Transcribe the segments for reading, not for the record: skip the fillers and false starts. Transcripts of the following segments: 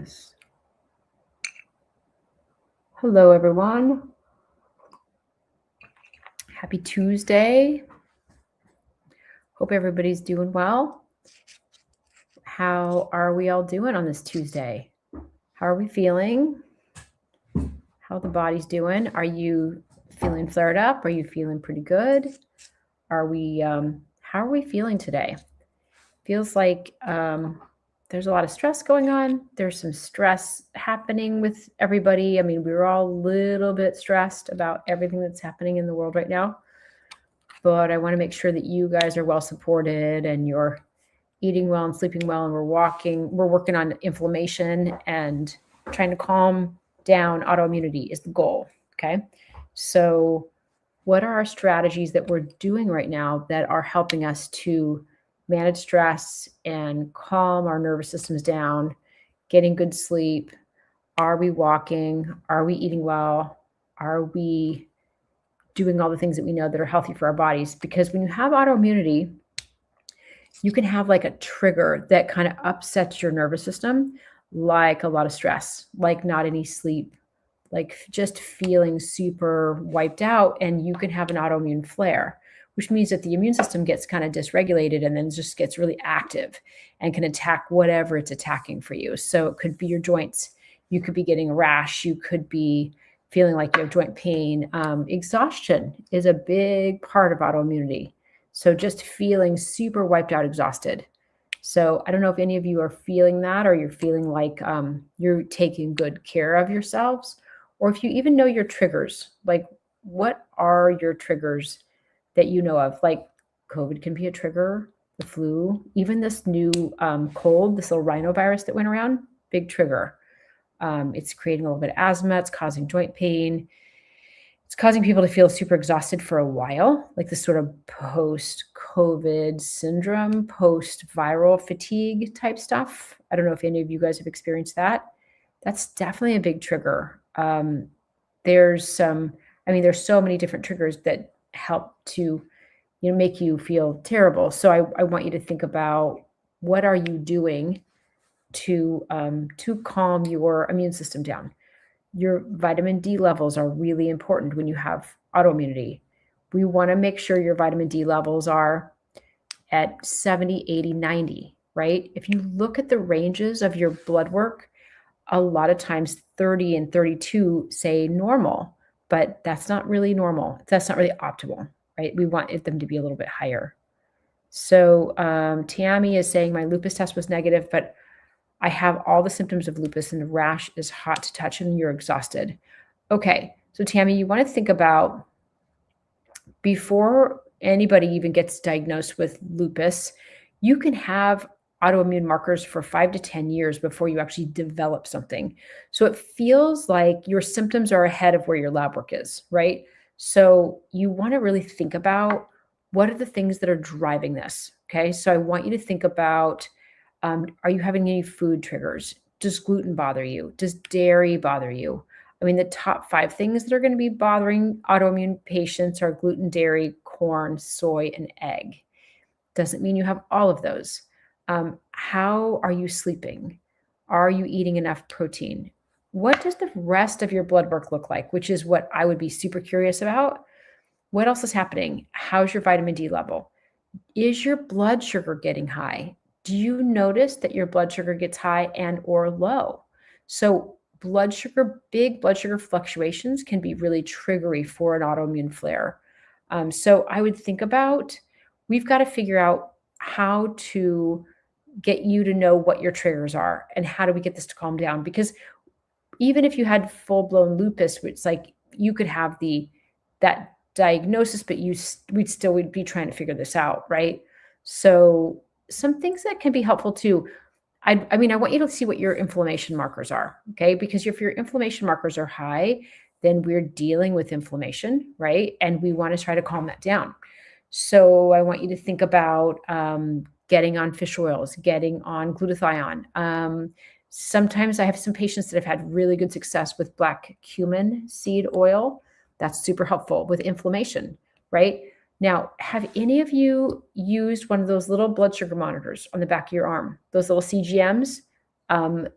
this. Hello, everyone. Happy Tuesday. Hope everybody's doing well. How are we all doing on this Tuesday? How are we feeling? How the body's doing? Are you feeling flared up? Are you feeling pretty good? How are we feeling today? Feels like there's a lot of stress going on. There's some stress happening with everybody. I mean, we're all a little bit stressed about everything that's happening in the world right now. But I want to make sure that you guys are well supported and you're eating well and sleeping well, and we're working on inflammation and trying to calm down. Autoimmunity is the goal. Okay. So what are our strategies that we're doing right now that are helping us to manage stress and calm our nervous systems down, getting good sleep? Are we walking? Are we eating well? Are we doing all the things that we know that are healthy for our bodies? Because when you have autoimmunity, you can have like a trigger that kind of upsets your nervous system, like a lot of stress, like not any sleep, like just feeling super wiped out, and you can have an autoimmune flare, which means that the immune system gets kind of dysregulated and then just gets really active and can attack whatever it's attacking for you. So it could be your joints. You could be getting a rash. You could be feeling like you have joint pain. Exhaustion is a big part of autoimmunity. So just feeling super wiped out, exhausted. So I don't know if any of you are feeling that, or you're feeling like you're taking good care of yourselves, or if you even know your triggers. Like, what are your triggers that you know of? Like COVID can be a trigger, the flu, even this new cold, this little rhinovirus that went around, big trigger. It's creating a little bit of asthma. It's causing joint pain. It's causing people to feel super exhausted for a while, like this sort of post-COVID syndrome, post-viral fatigue type stuff. I don't know if any of you guys have experienced that. That's definitely a big trigger. There's so many different triggers that help to, make you feel terrible. So I want you to think about, what are you doing to calm your immune system down? Your vitamin D levels are really important when you have autoimmunity. We want to make sure your vitamin D levels are at 70, 80, 90, right? If you look at the ranges of your blood work, a lot of times 30 and 32 say normal, but that's not really normal. That's not really optimal, right? We want them to be a little bit higher. So Tammy is saying, my lupus test was negative, but I have all the symptoms of lupus and the rash is hot to touch and you're exhausted. Okay, so Tammy, you want to think about, before anybody even gets diagnosed with lupus, you can have autoimmune markers for 5 to 10 years before you actually develop something. So it feels like your symptoms are ahead of where your lab work is, right? So you want to really think about, what are the things that are driving this? Okay, so I want you to think about, are you having any food triggers? Does gluten bother you? Does dairy bother you? I mean, the top 5 things that are going to be bothering autoimmune patients are gluten, dairy, corn, soy, and egg. Doesn't mean you have all of those. How are you sleeping? Are you eating enough protein? What does the rest of your blood work look like? Which is what I would be super curious about. What else is happening? How's your vitamin D level? Is your blood sugar getting high? Do you notice that your blood sugar gets high and or low? So big blood sugar fluctuations can be really triggery for an autoimmune flare. So I would think about, we've got to figure out how to get you to know what your triggers are and how do we get this to calm down. Because even if you had full-blown lupus, it's like you could have that diagnosis, but we'd be trying to figure this out, right? So some things that can be helpful too. I want you to see what your inflammation markers are, okay? Because if your inflammation markers are high, then we're dealing with inflammation, right? And we want to try to calm that down. So I want you to think about getting on fish oils, getting on glutathione. Sometimes I have some patients that have had really good success with black cumin seed oil. That's super helpful with inflammation, right? Now, have any of you used one of those little blood sugar monitors on the back of your arm? Those little CGMs?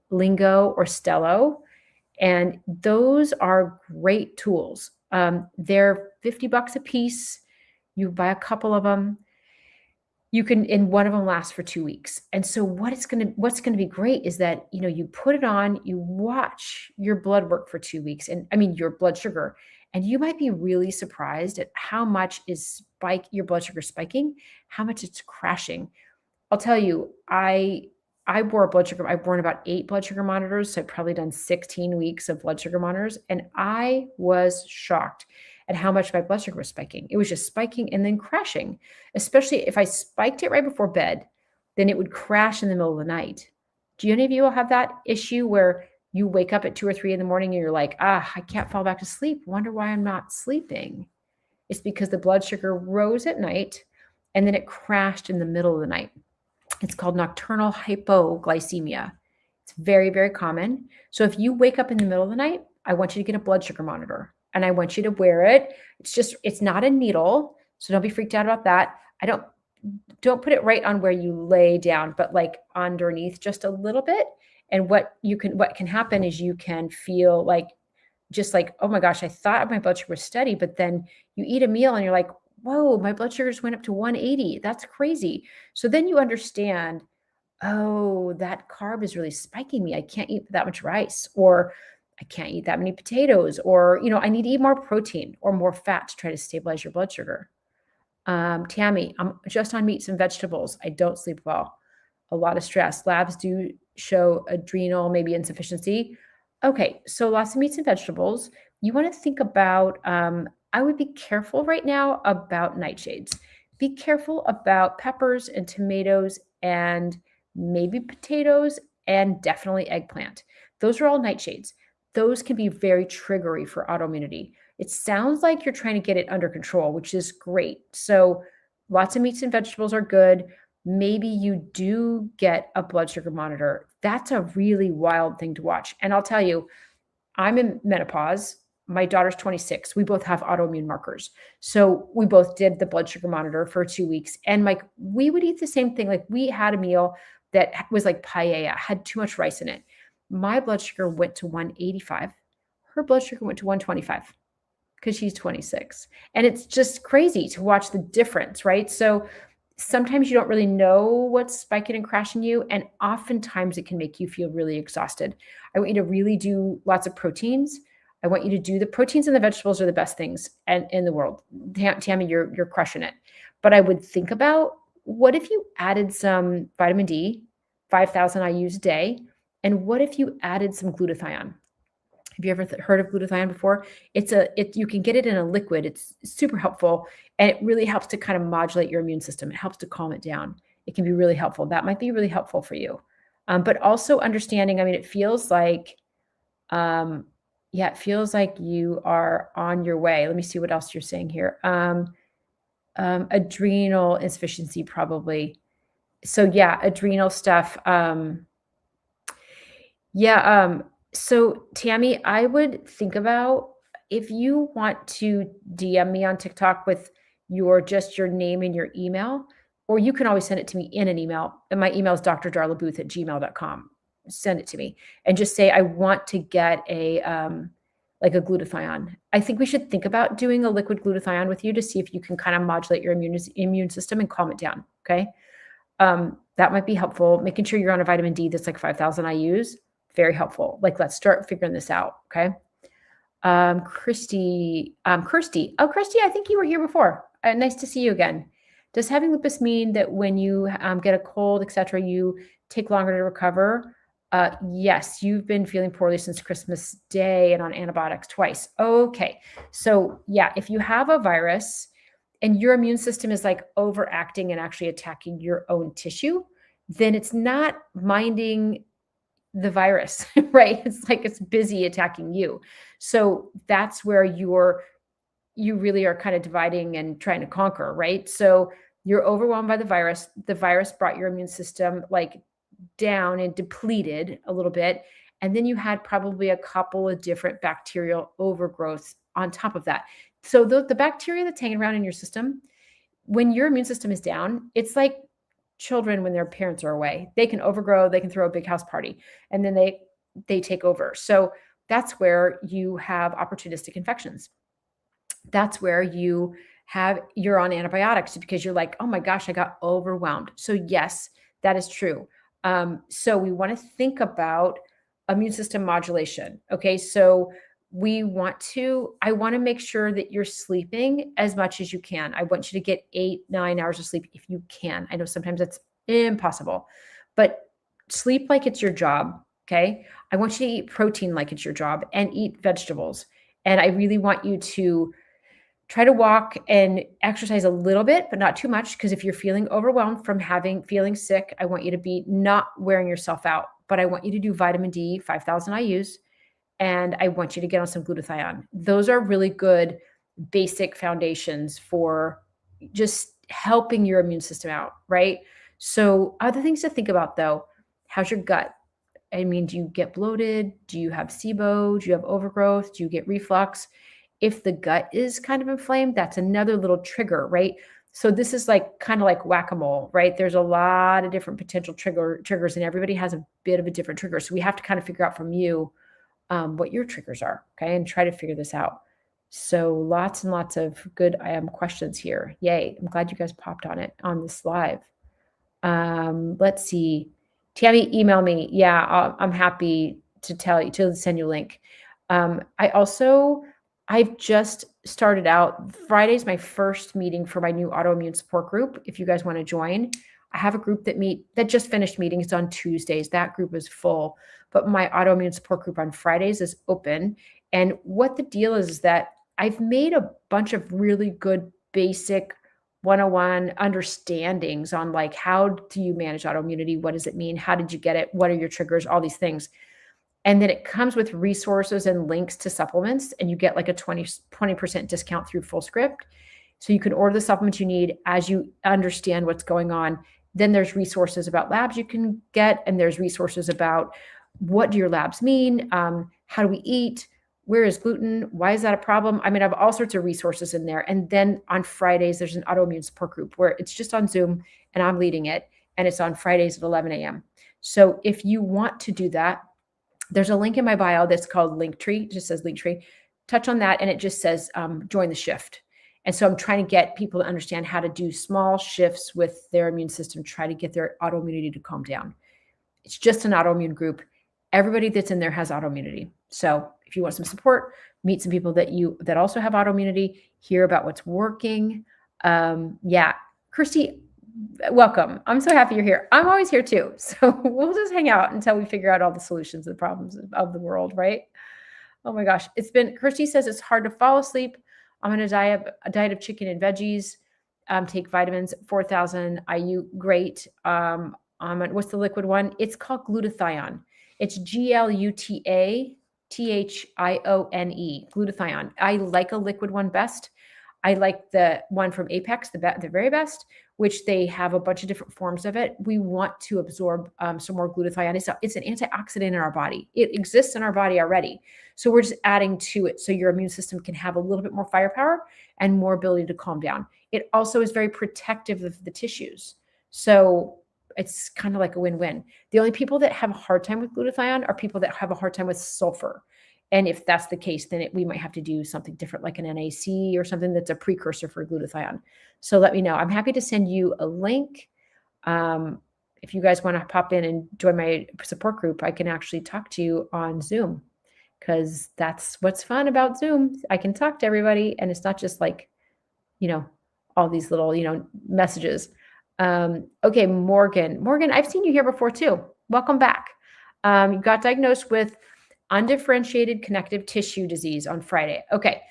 Lingo, or Stello. And those are great tools. They're $50 a piece. You buy a couple of them. You can, and one of them lasts for 2 weeks. And so what's going to be great is that, you put it on, you watch your blood work for 2 weeks, and your blood sugar, and you might be really surprised at how much your blood sugar spiking, how much it's crashing. I'll tell you, I wore a blood sugar. I've worn about 8 blood sugar monitors. So I've probably done 16 weeks of blood sugar monitors. And I was shocked at how much my blood sugar was spiking. It was just spiking and then crashing, especially if I spiked it right before bed, then it would crash in the middle of the night. Do any of you all have that issue where you wake up at 2 or 3 in the morning and you're like, I can't fall back to sleep. Wonder why I'm not sleeping. It's because the blood sugar rose at night and then it crashed in the middle of the night. It's called nocturnal hypoglycemia. It's very, very common. So if you wake up in the middle of the night, I want you to get a blood sugar monitor and I want you to wear it. It's not a needle. So don't be freaked out about that. Don't put it right on where you lay down, but like underneath just a little bit. And what can happen is you can feel like, just like, oh my gosh, I thought my blood sugar was steady, but then you eat a meal and you're like, whoa, my blood sugars went up to 180. That's crazy. So then you understand, oh, that carb is really spiking me. I can't eat that much rice, or I can't eat that many potatoes, or, I need to eat more protein or more fat to try to stabilize your blood sugar. Tammy, I'm just on meats and vegetables. I don't sleep well. A lot of stress. Labs do show adrenal, maybe insufficiency. Okay, so lots of meats and vegetables. You want to think about, I would be careful right now about nightshades. Be careful about peppers and tomatoes and maybe potatoes and definitely eggplant. Those are all nightshades. Those can be very triggery for autoimmunity. It sounds like you're trying to get it under control, which is great. So lots of meats and vegetables are good. Maybe you do get a blood sugar monitor. That's a really wild thing to watch. And I'll tell you, I'm in menopause. My daughter's 26. We both have autoimmune markers. So we both did the blood sugar monitor for 2 weeks. And like, we would eat the same thing. Like, we had a meal that was like paella, had too much rice in it. My blood sugar went to 185. Her blood sugar went to 125 because she's 26. And it's just crazy to watch the difference, right? So sometimes you don't really know what's spiking and crashing you. And oftentimes it can make you feel really exhausted. I want you to really do lots of proteins. I want you to do the proteins, and the vegetables are the best things in the world. Tammy, you're crushing it. But I would think about, what if you added some vitamin D, 5,000 IUs a day? And what if you added some glutathione? Have you ever heard of glutathione before? You can get it in a liquid. It's super helpful. And it really helps to kind of modulate your immune system. It helps to calm it down. It can be really helpful. That might be really helpful for you. But also understanding, it feels like, it feels like you are on your way. Let me see what else you're saying here. Adrenal insufficiency, probably. So yeah, adrenal stuff. So Tammy, I would think about, if you want to DM me on TikTok with your name and your email, or you can always send it to me in an email. And my email is drdarlabooth@gmail.com. Send it to me and just say, I want to get a glutathione. I think we should think about doing a liquid glutathione with you to see if you can kind of modulate your immune system and calm it down. Okay. That might be helpful. Making sure you're on a vitamin D that's like 5,000 IUs. Very helpful. Like, let's start figuring this out. Okay. Kirsty. Oh, Kirsty, I think you were here before. Nice to see you again. Does having lupus mean that when you get a cold, etc., you take longer to recover? Yes, you've been feeling poorly since Christmas Day and on antibiotics twice. Okay. So yeah, if you have a virus and your immune system is like overacting and actually attacking your own tissue, then it's not minding the virus, right? It's like it's busy attacking you. So that's where you really are kind of dividing and trying to conquer, right? So you're overwhelmed by the virus. The virus brought your immune system like down and depleted a little bit. And then you had probably a couple of different bacterial overgrowths on top of that. So the bacteria that's hanging around in your system, when your immune system is down, it's like children when their parents are away. They can overgrow, they can throw a big house party, and then they take over. So that's where you have opportunistic infections. That's where you're on antibiotics because you're like, oh my gosh, I got overwhelmed. So yes, that is true. So we want to think about immune system modulation. Okay. So I want to make sure that you're sleeping as much as you can. I want you to get 8-9 hours of sleep if you can. I know sometimes that's impossible, but sleep like it's your job. Okay. I want you to eat protein like it's your job and eat vegetables. And I really want you to try to walk and exercise a little bit, but not too much. Because if you're feeling overwhelmed from feeling sick, I want you to be not wearing yourself out, but I want you to do vitamin D, 5,000 IUs, and I want you to get on some glutathione. Those are really good basic foundations for just helping your immune system out, right? So other things to think about though, how's your gut? I mean, do you get bloated? Do you have SIBO? Do you have overgrowth? Do you get reflux? If the gut is kind of inflamed, that's another little trigger, right? So this is kind of like whack-a-mole, right? There's a lot of different potential triggers, and everybody has a bit of a different trigger. So we have to kind of figure out from you what your triggers are, okay? And try to figure this out. So lots and lots of good questions here. Yay. I'm glad you guys popped on it on this live. Let's see. Tammy, email me. Yeah, I'm happy to send you a link. I've just started out. Friday's my first meeting for my new autoimmune support group. If you guys want to join, I have a group that just finished meeting. It's on Tuesdays. That group is full, but my autoimmune support group on Fridays is open. And what the deal is that I've made a bunch of really good basic 101 understandings on how do you manage autoimmunity? What does it mean? How did you get it? What are your triggers? All these things. And then it comes with resources and links to supplements, and you get a 20% discount through FullScript. So you can order the supplements you need as you understand what's going on. Then there's resources about labs you can get, and there's resources about what do your labs mean? How do we eat? Where is gluten? Why is that a problem? I mean, I have all sorts of resources in there. And then on Fridays, there's an autoimmune support group where it's just on Zoom and I'm leading it. And it's on Fridays at 11 a.m. So if you want to do that, there's a link in my bio that's called Linktree. It just says Linktree. Touch on that and it just says join the shift. And so I'm trying to get people to understand how to do small shifts with their immune system, try to get their autoimmunity to calm down. It's just an autoimmune group. Everybody that's in there has autoimmunity. So if you want some support, meet some people that also have autoimmunity, hear about what's working. Yeah, Kirsty, welcome. I'm so happy you're here. I'm always here too. So we'll just hang out until we figure out all the solutions to the problems of the world, right? Oh my gosh. Kirsty says it's hard to fall asleep. I'm on a diet of chicken and veggies. Take vitamins, 4,000 IU. Great. What's the liquid one? It's called glutathione. It's GLUTATHIONE, glutathione. I like a liquid one best. I like the one from Apex, the very best, which they have a bunch of different forms of it. We want to absorb some more glutathione. It's an antioxidant in our body. It exists in our body already. So we're just adding to it so your immune system can have a little bit more firepower and more ability to calm down. It also is very protective of the tissues. So it's kind of like a win-win. The only people that have a hard time with glutathione are people that have a hard time with sulfur. And if that's the case, then we might have to do something different, like an NAC or something that's a precursor for glutathione. So let me know. I'm happy to send you a link. If you guys want to pop in and join my support group, I can actually talk to you on Zoom, because that's what's fun about Zoom. I can talk to everybody, and it's not just all these little, messages. Okay, Morgan, I've seen you here before too. Welcome back. You got diagnosed with undifferentiated connective tissue disease on Friday. Okay,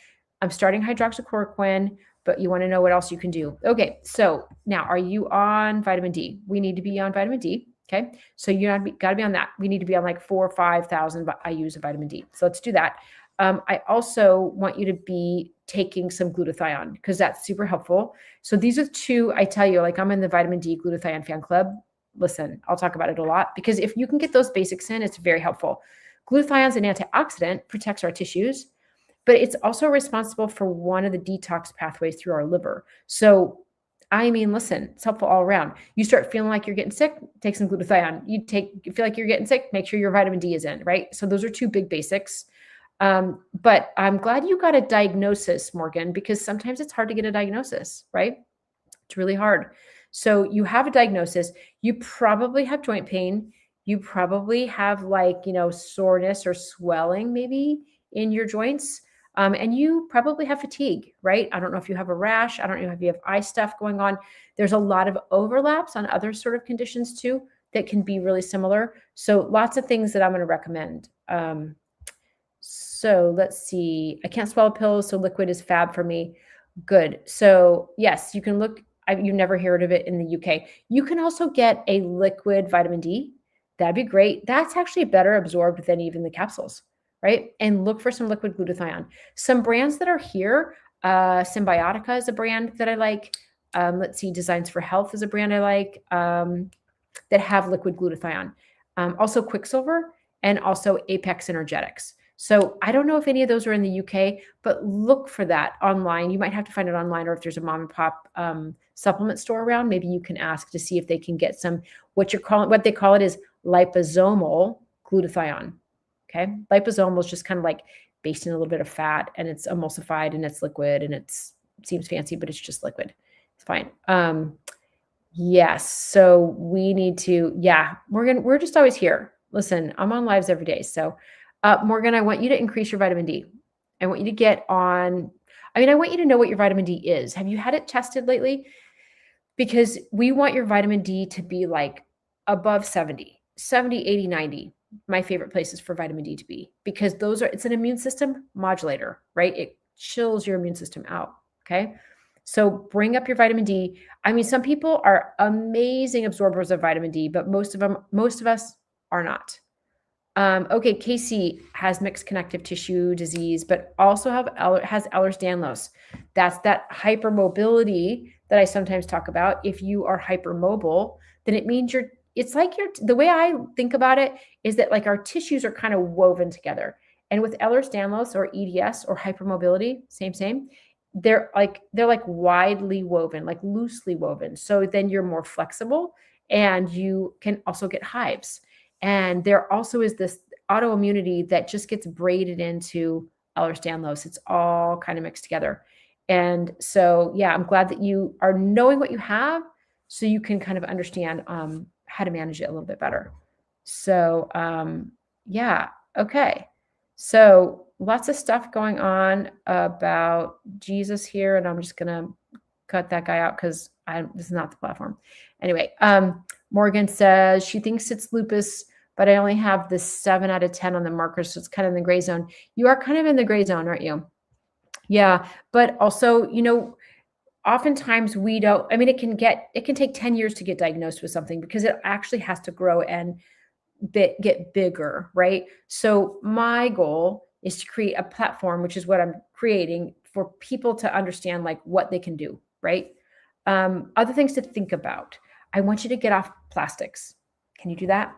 I'm starting hydroxychloroquine, but you want to know what else you can do. Okay, so now are you on vitamin D? We need to be on vitamin D. Okay, so you got to be on that. We need to be on 4,000 or 5,000 IUs of vitamin D. So let's do that. I also want you to be taking some glutathione, because that's super helpful. So these are two, I tell you, I'm in the vitamin D glutathione fan club. Listen, I'll talk about it a lot, because if you can get those basics in, it's very helpful. Glutathione is an antioxidant, protects our tissues, but it's also responsible for one of the detox pathways through our liver. So I mean, listen, it's helpful all around. You start feeling like you're getting sick, take some glutathione. You feel like you're getting sick, make sure your vitamin D is in, right? So those are two big basics. But I'm glad you got a diagnosis, Morgan, because sometimes it's hard to get a diagnosis, right? It's really hard. So you have a diagnosis, you probably have joint pain, you probably have like, soreness or swelling maybe in your joints. And you probably have fatigue, right? I don't know if you have a rash. I don't know if you have eye stuff going on. There's a lot of overlaps on other sort of conditions too that can be really similar. So lots of things that I'm going to recommend. So let's see. I can't swallow pills, so liquid is fab for me. Good. So yes, you can look. You've never heard of it in the UK. You can also get a liquid vitamin D. That'd be great. That's actually better absorbed than even the capsules, right? And look for some liquid glutathione. Some brands that are here, Symbiotica is a brand that I like. Let's see, Designs for Health is a brand I like that have liquid glutathione. Also Quicksilver and also Apex Energetics. So I don't know if any of those are in the UK, but look for that online. You might have to find it online, or if there's a mom and pop supplement store around, maybe you can ask to see if they can get some, what they call it is liposomal glutathione. Okay. Liposomal is just kind of like based in a little bit of fat, and it's emulsified and it's liquid, and it seems fancy, but it's just liquid. It's fine. Yes. So we need to, we're just always here. Listen, I'm on lives every day. So Morgan, I want you to increase your vitamin D. I want you to get on, I want you to know what your vitamin D is. Have you had it tested lately? Because we want your vitamin D to be like above 70, 80, 90. My favorite places for vitamin D to be, because it's an immune system modulator, right? It chills your immune system out. Okay. So bring up your vitamin D. Some people are amazing absorbers of vitamin D, but most of us are not. Okay, Casey has mixed connective tissue disease, but also has Ehlers-Danlos. That's that hypermobility that I sometimes talk about. If you are hypermobile, then it means the way I think about it is that like our tissues are kind of woven together. And with Ehlers-Danlos or EDS or hypermobility, same, they're like widely woven, like loosely woven. So then you're more flexible, and you can also get hives. And there also is this autoimmunity that just gets braided into Ehlers-Danlos. It's all kind of mixed together. And so, I'm glad that you are knowing what you have, so you can kind of understand how to manage it a little bit better. So, okay. So lots of stuff going on about Jesus here, and I'm just going to cut that guy out because this is not the platform. Anyway, Morgan says she thinks it's lupus, but I only have this 7 out of 10 on the markers, so it's kind of in the gray zone. You are kind of in the gray zone, aren't you? Yeah, but also, oftentimes we don't. It can take 10 years to get diagnosed with something, because it actually has to grow and get bigger, right? So my goal is to create a platform, which is what I'm creating, for people to understand like what they can do, right? Other things to think about. I want you to get off plastics. Can you do that?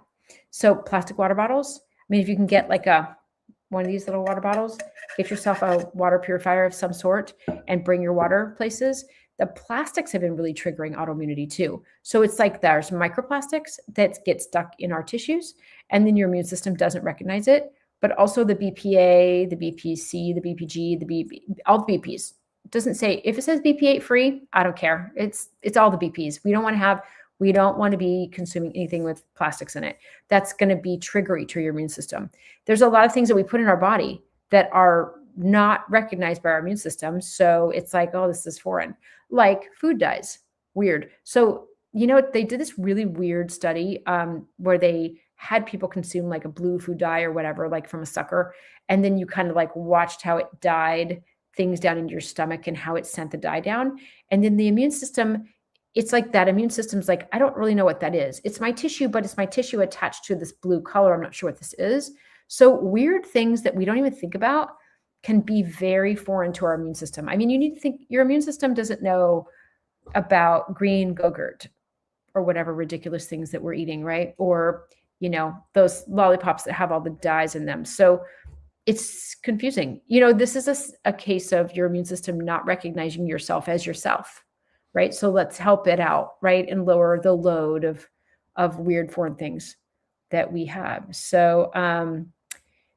So plastic water bottles. If you can get like one of these little water bottles, get yourself a water purifier of some sort and bring your water places. The plastics have been really triggering autoimmunity too. So it's like there's microplastics that get stuck in our tissues, and then your immune system doesn't recognize it, but also the BPA, the BPC, the BPG, all the BPs. It doesn't say, if it says BP8 free, I don't care. It's all the BPs. We don't want to be consuming anything with plastics in it. That's going to be triggery to your immune system. There's a lot of things that we put in our body that are not recognized by our immune system. So it's like, oh, this is foreign, like food dyes. Weird. So, they did this really weird study where they had people consume like a blue food dye or whatever, like from a sucker. And then you kind of like watched how it dyed things down in your stomach and how it sent the dye down. And then the immune system, it's like that immune system's like, I don't really know what that is. It's my tissue, but it's my tissue attached to this blue color. I'm not sure what this is. So weird things that we don't even think about can be very foreign to our immune system. You need to think your immune system doesn't know about green Go-Gurt or whatever ridiculous things that we're eating, right? Or, those lollipops that have all the dyes in them. So it's confusing. This is a case of your immune system not recognizing yourself as yourself. right? So let's help it out, right? And lower the load of weird foreign things that we have. So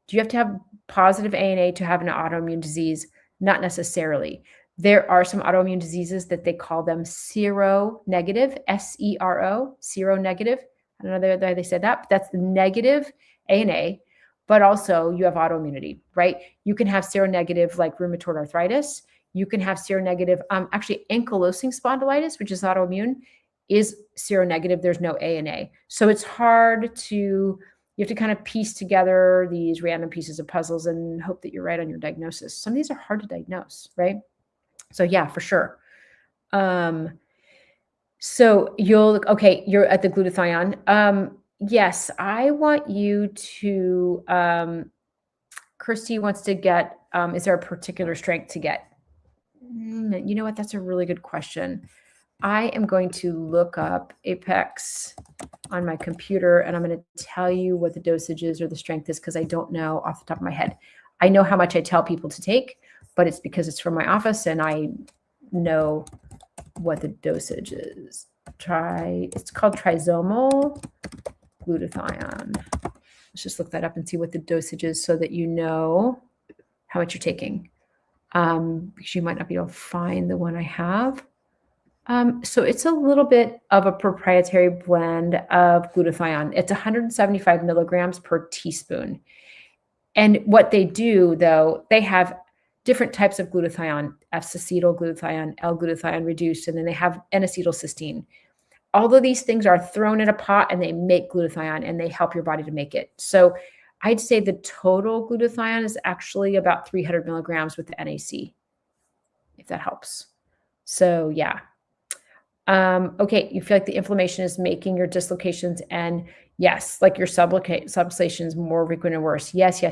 do you have to have positive ANA to have an autoimmune disease? Not necessarily. There are some autoimmune diseases that they call them seronegative, S-E-R-O, seronegative. I don't know why they said that, but that's the negative ANA, but also you have autoimmunity, right? You can have seronegative like rheumatoid arthritis. You can have seronegative, actually ankylosing spondylitis, which is autoimmune, is seronegative. There's no ANA. So it's hard to, you have to kind of piece together these random pieces of puzzles and hope that you're right on your diagnosis. Some of these are hard to diagnose, right? So yeah, for sure. So you're at the glutathione. Yes, I want you to, Christy wants to get, is there a particular strength to get? You know what? That's a really good question. I am going to look up Apex on my computer, and I'm going to tell you what the dosage is or the strength is, because I don't know off the top of my head. I know how much I tell people to take, but it's because it's from my office and I know what the dosage is. It's called trisomal glutathione. Let's just look that up and see what the dosage is so that you know how much you're taking. Because you might not be able to find the one I have. So it's a little bit of a proprietary blend of glutathione. It's 175 milligrams per teaspoon. And what they do, though, they have different types of glutathione, F-acetyl glutathione, L-glutathione reduced, and then they have N-acetylcysteine. All of these things are thrown in a pot and they make glutathione and they help your body to make it. So I'd say the total glutathione is actually about 300 milligrams with the NAC, if that helps. So yeah. Okay, you feel like the inflammation is making your dislocations, and yes, like your subluxations more frequent and worse. Yes.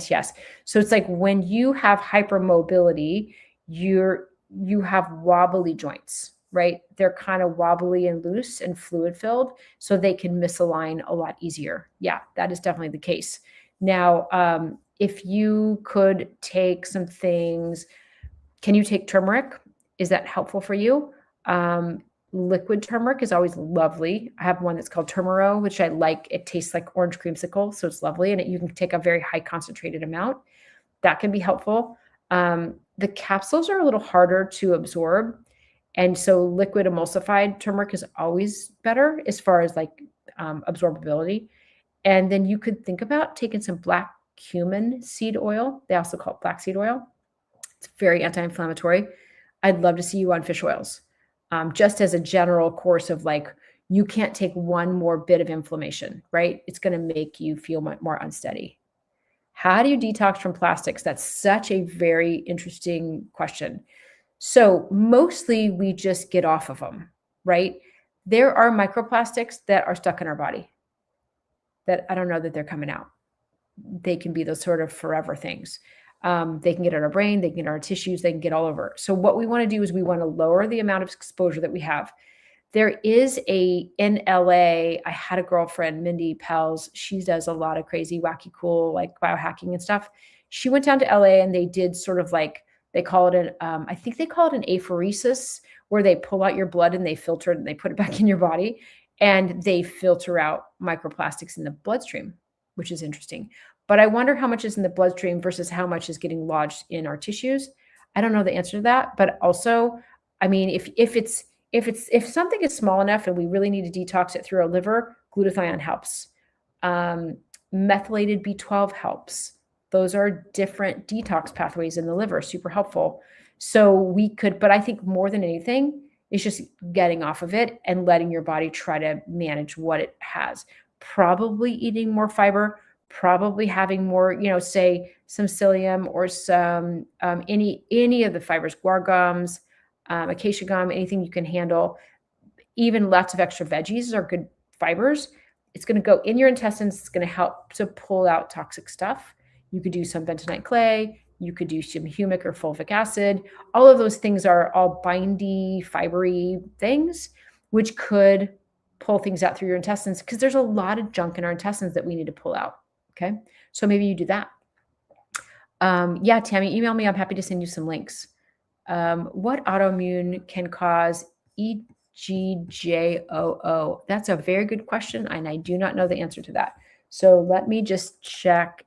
So it's like when you have hypermobility, you have wobbly joints, right? They're kind of wobbly and loose and fluid filled, so they can misalign a lot easier. Yeah, that is definitely the case. Now, if you could take some things, can you take turmeric? Is that helpful for you? Liquid turmeric is always lovely. I have one that's called Turmero, which I like. It tastes like orange creamsicle, so it's lovely. And you can take a very high concentrated amount. That can be helpful. The capsules are a little harder to absorb. And so liquid emulsified turmeric is always better as far as like absorbability. And then you could think about taking some black cumin seed oil. They also call it black seed oil. It's very anti-inflammatory. I'd love to see you on fish oils. Just as a general course of like, you can't take one more bit of inflammation, right? It's going to make you feel more unsteady. How do you detox from plastics? That's such a very interesting question. So mostly we just get off of them, right? There are microplastics that are stuck in our body that I don't know that they're coming out. They can be those sort of forever things. They can get in our brain, they can get in our tissues, they can get all over. So what we want to do is we want to lower the amount of exposure that we have. There is in LA, I had a girlfriend, Mindy Pels. She does a lot of crazy, wacky, cool, like biohacking and stuff. She went down to LA and they did sort of like, they call it I think they call it an apheresis, where they pull out your blood and they filter it and they put it back in your body and they filter out microplastics in the bloodstream, which is interesting. But I wonder how much is in the bloodstream versus how much is getting lodged in our tissues. I don't know the answer to that. But also, I mean, if something is small enough and we really need to detox it through our liver, glutathione helps. Methylated B12 helps. Those are different detox pathways in the liver, super helpful. So we could, but I think more than anything, it's just getting off of it and letting your body try to manage what it has. Probably eating more fiber, probably having more, say some psyllium or some any of the fibers, guar gums, acacia gum, anything you can handle. Even lots of extra veggies are good fibers. It's going to go in your intestines. It's going to help to pull out toxic stuff. You could do some bentonite clay. You could do some humic or fulvic acid. All of those things are all bindy, fibery things, which could pull things out through your intestines, because there's a lot of junk in our intestines that we need to pull out. Okay. So maybe you do that. Yeah, Tammy, email me. I'm happy to send you some links. What autoimmune can cause EGJOO? That's a very good question, and I do not know the answer to that. So let me just check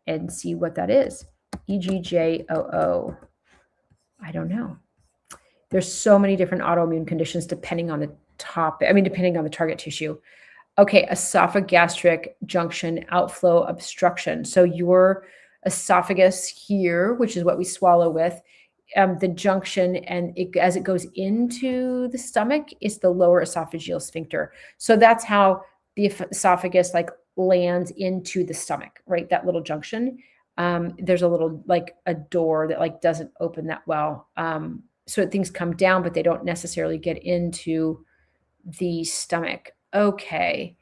and see what that is. EGJOO. I don't know. There's so many different autoimmune conditions depending on the depending on the target tissue. Okay, esophagastric junction outflow obstruction. So your esophagus here, which is what we swallow with, the junction, and as it goes into the stomach, is the lower esophageal sphincter. So that's how the esophagus like lands into the stomach, right? That little junction. There's a little like a door that like doesn't open that well. So things come down, but they don't necessarily get into the stomach. Okay.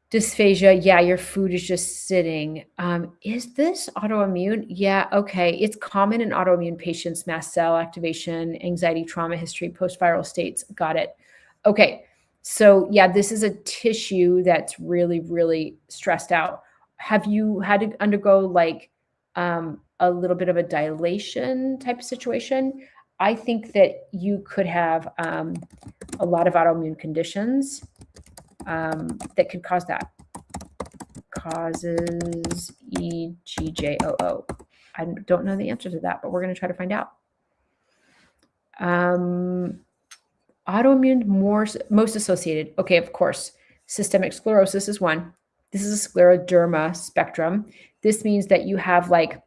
Dysphagia. Yeah, your food is just sitting. Is this autoimmune? Yeah, okay. It's common in autoimmune patients, mast cell activation, anxiety, trauma history, post-viral states. Got it. Okay. So yeah, this is a tissue that's really, really stressed out. Have you had to undergo like a little bit of a dilation type of situation? I think that you could have a lot of autoimmune conditions that could cause that. Causes EGJOO. I don't know the answer to that, but we're going to try to find out. Autoimmune most associated. Okay, of course. Systemic sclerosis is one. This is a scleroderma spectrum. This means that you have like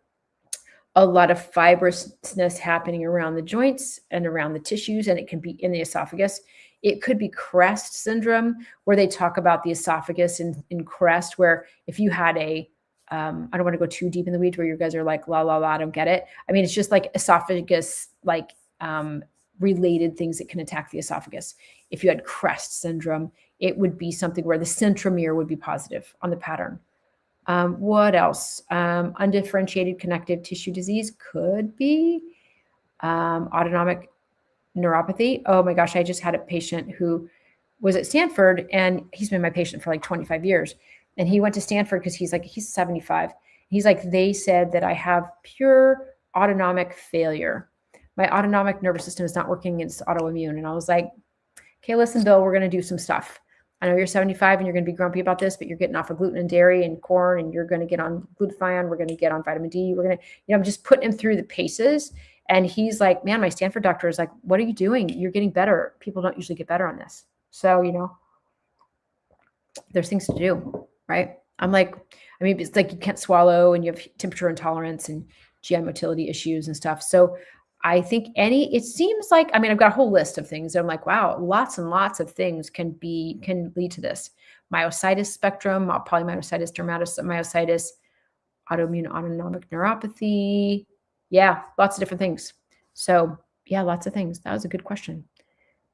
a lot of fibrousness happening around the joints and around the tissues, and it can be in the esophagus. It could be CREST syndrome, where they talk about the esophagus in CREST, where if you had I don't want to go too deep in the weeds where you guys are like, la, la, la, I don't get it. I mean, it's just like esophagus, like related things that can attack the esophagus. If you had CREST syndrome, it would be something where the centromere would be positive on the pattern. What else? Undifferentiated connective tissue disease could be autonomic neuropathy. Oh my gosh, I just had a patient who was at Stanford, and he's been my patient for like 25 years. And he went to Stanford because he's 75. He's like, they said that I have pure autonomic failure. My autonomic nervous system is not working. It's autoimmune. And I was like, okay, listen, Bill, we're going to do some stuff. I know you're 75 and you're going to be grumpy about this, but you're getting off of gluten and dairy and corn, and you're going to get on glutathione. We're going to get on vitamin D. We're going to, I'm just putting him through the paces. And he's like, man, my Stanford doctor is like, what are you doing? You're getting better. People don't usually get better on this. So, there's things to do, right? I'm like, I mean, it's like you can't swallow and you have temperature intolerance and GI motility issues and stuff. So I think it seems like, I mean, I've got a whole list of things. I'm like, wow, lots and lots of things can lead to this. Myositis spectrum, polymyositis, dermatomyositis, autoimmune autonomic neuropathy. Yeah, lots of different things. So yeah, lots of things. That was a good question.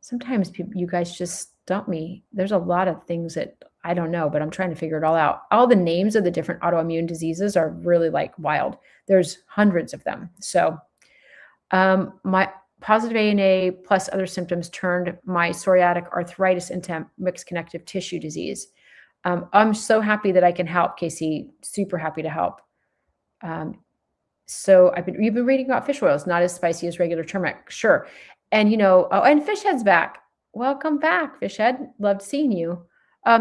Sometimes you guys just stump me. There's a lot of things that I don't know, but I'm trying to figure it all out. All the names of the different autoimmune diseases are really like wild. There's hundreds of them. So my positive ANA plus other symptoms turned my psoriatic arthritis into mixed connective tissue disease. I'm so happy that I can help, Casey. Super happy to help. So you've been reading about fish oils, not as spicy as regular turmeric. Sure. And and Fishhead's back. Welcome back, Fishhead. Loved seeing you.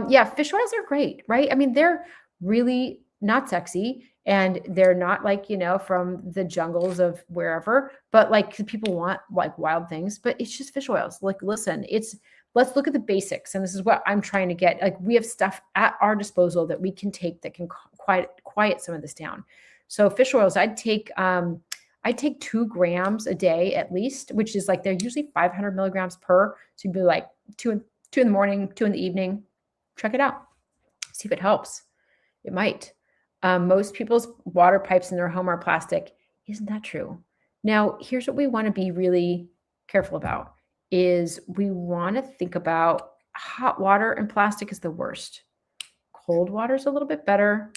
Yeah, fish oils are great, right? I mean, they're really not sexy, and they're not like, from the jungles of wherever, but like people want like wild things, but it's just fish oils. Like, listen, let's look at the basics. And this is what I'm trying to get. Like, we have stuff at our disposal that we can take that can quiet some of this down. So fish oils, I'd take 2 grams a day at least, which is like, they're usually 500 milligrams per. So you'd be like 2 in the morning, 2 in the evening. Check it out. See if it helps. It might. Most people's water pipes in their home are plastic. Isn't that true? Now, here's what we want to be really careful about is we want to think about hot water, and plastic is the worst. Cold water is a little bit better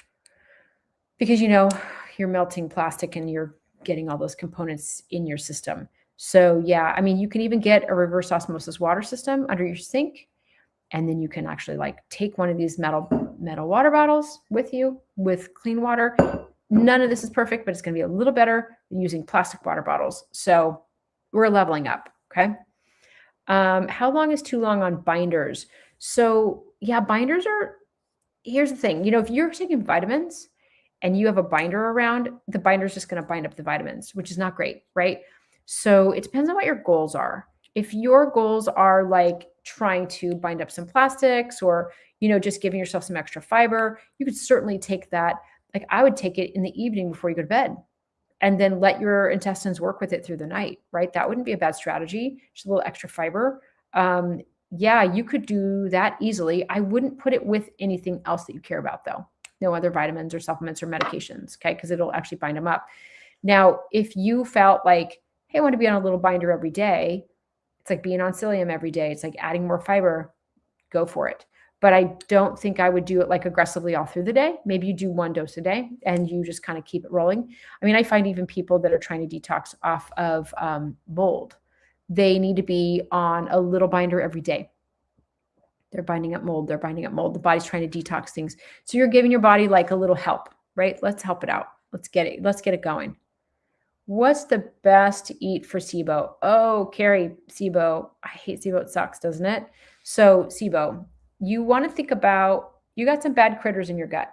because, you're melting plastic and you're getting all those components in your system. So yeah, I mean, you can even get a reverse osmosis water system under your sink. And then you can actually like take one of these metal water bottles with you with clean water. None of this is perfect, but it's going to be a little better than using plastic water bottles. So we're leveling up. Okay. How long is too long on binders? So yeah, binders are, here's the thing, if you're taking vitamins and you have a binder around, the binder is just going to bind up the vitamins, which is not great, right? So it depends on what your goals are. If your goals are like trying to bind up some plastics or, just giving yourself some extra fiber, you could certainly take that. Like I would take it in the evening before you go to bed and then let your intestines work with it through the night, right? That wouldn't be a bad strategy. Just a little extra fiber. Yeah, you could do that easily. I wouldn't put it with anything else that you care about though. No other vitamins or supplements or medications, okay? Because it'll actually bind them up. Now, if you felt like, hey, I want to be on a little binder every day, it's like being on psyllium every day. It's like adding more fiber, go for it. But I don't think I would do it like aggressively all through the day. Maybe you do 1 dose a day and you just kind of keep it rolling. I mean, I find even people that are trying to detox off of mold, they need to be on a little binder every day. They're binding up mold. They're binding up mold. The body's trying to detox things. So you're giving your body like a little help, right? Let's help it out. Let's get it going. What's the best to eat for SIBO? Oh, Carrie, SIBO. I hate SIBO. It sucks, doesn't it? So SIBO, you want to think about, you got some bad critters in your gut.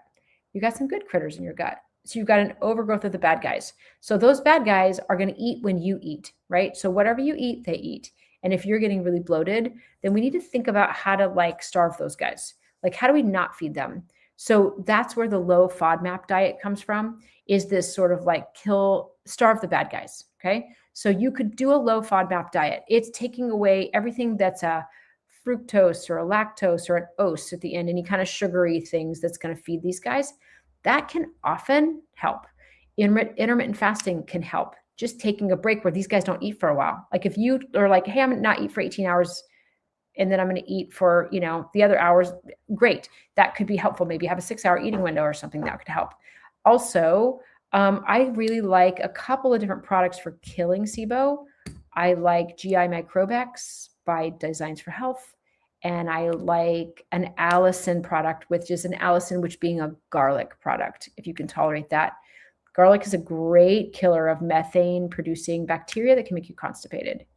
You got some good critters in your gut. So you've got an overgrowth of the bad guys. So those bad guys are going to eat when you eat, right? So whatever you eat, they eat. And if you're getting really bloated, then we need to think about how to like starve those guys. Like, how do we not feed them? So that's where the low FODMAP diet comes from, is this sort of like starve the bad guys, okay? So you could do a low FODMAP diet. It's taking away everything that's a fructose or a lactose or an ose at the end, any kind of sugary things that's going to feed these guys. That can often help. Intermittent fasting can help. Just taking a break where these guys don't eat for a while. Like if you are like, hey, I'm going to not eat for 18 hours and then I'm going to eat for, the other hours, great. That could be helpful. Maybe have a 6-hour eating window or something that could help. Also, I really like a couple of different products for killing SIBO. I like GI Microbex by Designs for Health. And I like an allicin product, which is an allicin, which being a garlic product, if you can tolerate that. Garlic is a great killer of methane producing bacteria that can make you constipated.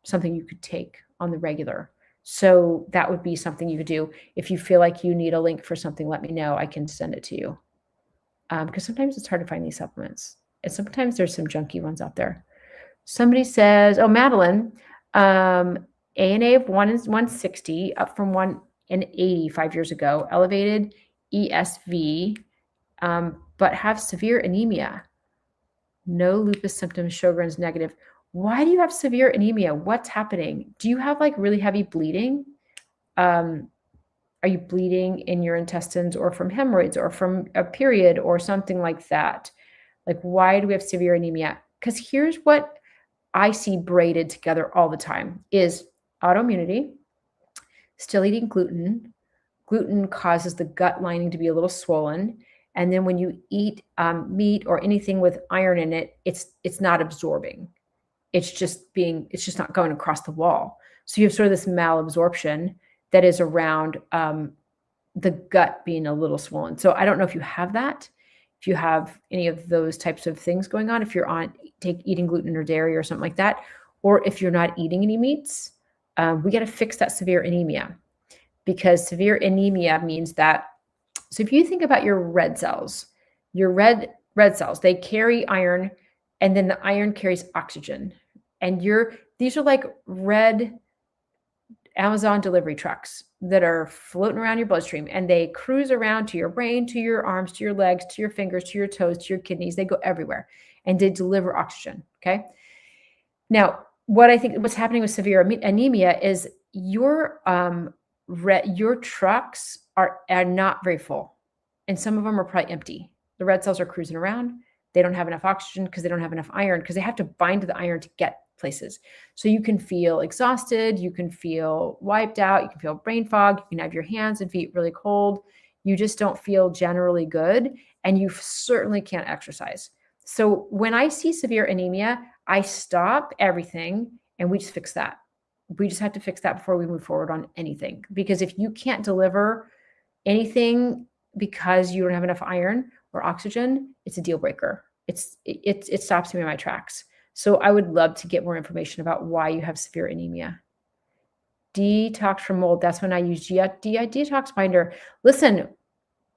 Something you could take on the regular. So that would be something you could do. If you feel like you need a link for something, let me know. I can send it to you. Because sometimes it's hard to find these supplements. And sometimes there's some junky ones out there. Somebody says, oh, Madeline, ANA of 160, up from 180 5 years ago, elevated ESV, but have severe anemia. No lupus symptoms, Sjogren's negative. Why do you have severe anemia? What's happening? Do you have like really heavy bleeding? Are you bleeding in your intestines or from hemorrhoids or from a period or something like that? Like, why do we have severe anemia? Because here's what I see braided together all the time is autoimmunity, still eating gluten. Gluten causes the gut lining to be a little swollen. And then when you eat meat or anything with iron in it, it's not absorbing. It's just not going across the wall. So you have sort of this malabsorption that is around the gut being a little swollen. So I don't know if you have that, if you have any of those types of things going on, if you're eating gluten or dairy or something like that, or if you're not eating any meats, we got to fix that severe anemia, because severe anemia means that, so if you think about your red cells, they carry iron, and then the iron carries oxygen. And these are like red Amazon delivery trucks that are floating around your bloodstream, and they cruise around to your brain, to your arms, to your legs, to your fingers, to your toes, to your kidneys. They go everywhere and they deliver oxygen. Okay. Now, what's happening with severe anemia is your trucks are not very full, and some of them are probably empty. The red cells are cruising around. They don't have enough oxygen because they don't have enough iron, because they have to bind to the iron to get places. So you can feel exhausted, you can feel wiped out, you can feel brain fog, you can have your hands and feet really cold. You just don't feel generally good, and you certainly can't exercise. So when I see severe anemia, I stop everything and we just fix that. We just have to fix that before we move forward on anything. Because if you can't deliver anything because you don't have enough iron or oxygen, it's a deal breaker. It stops me in my tracks. So I would love to get more information about why you have severe anemia. Detox from mold. That's when I use GI Detox Binder. Listen,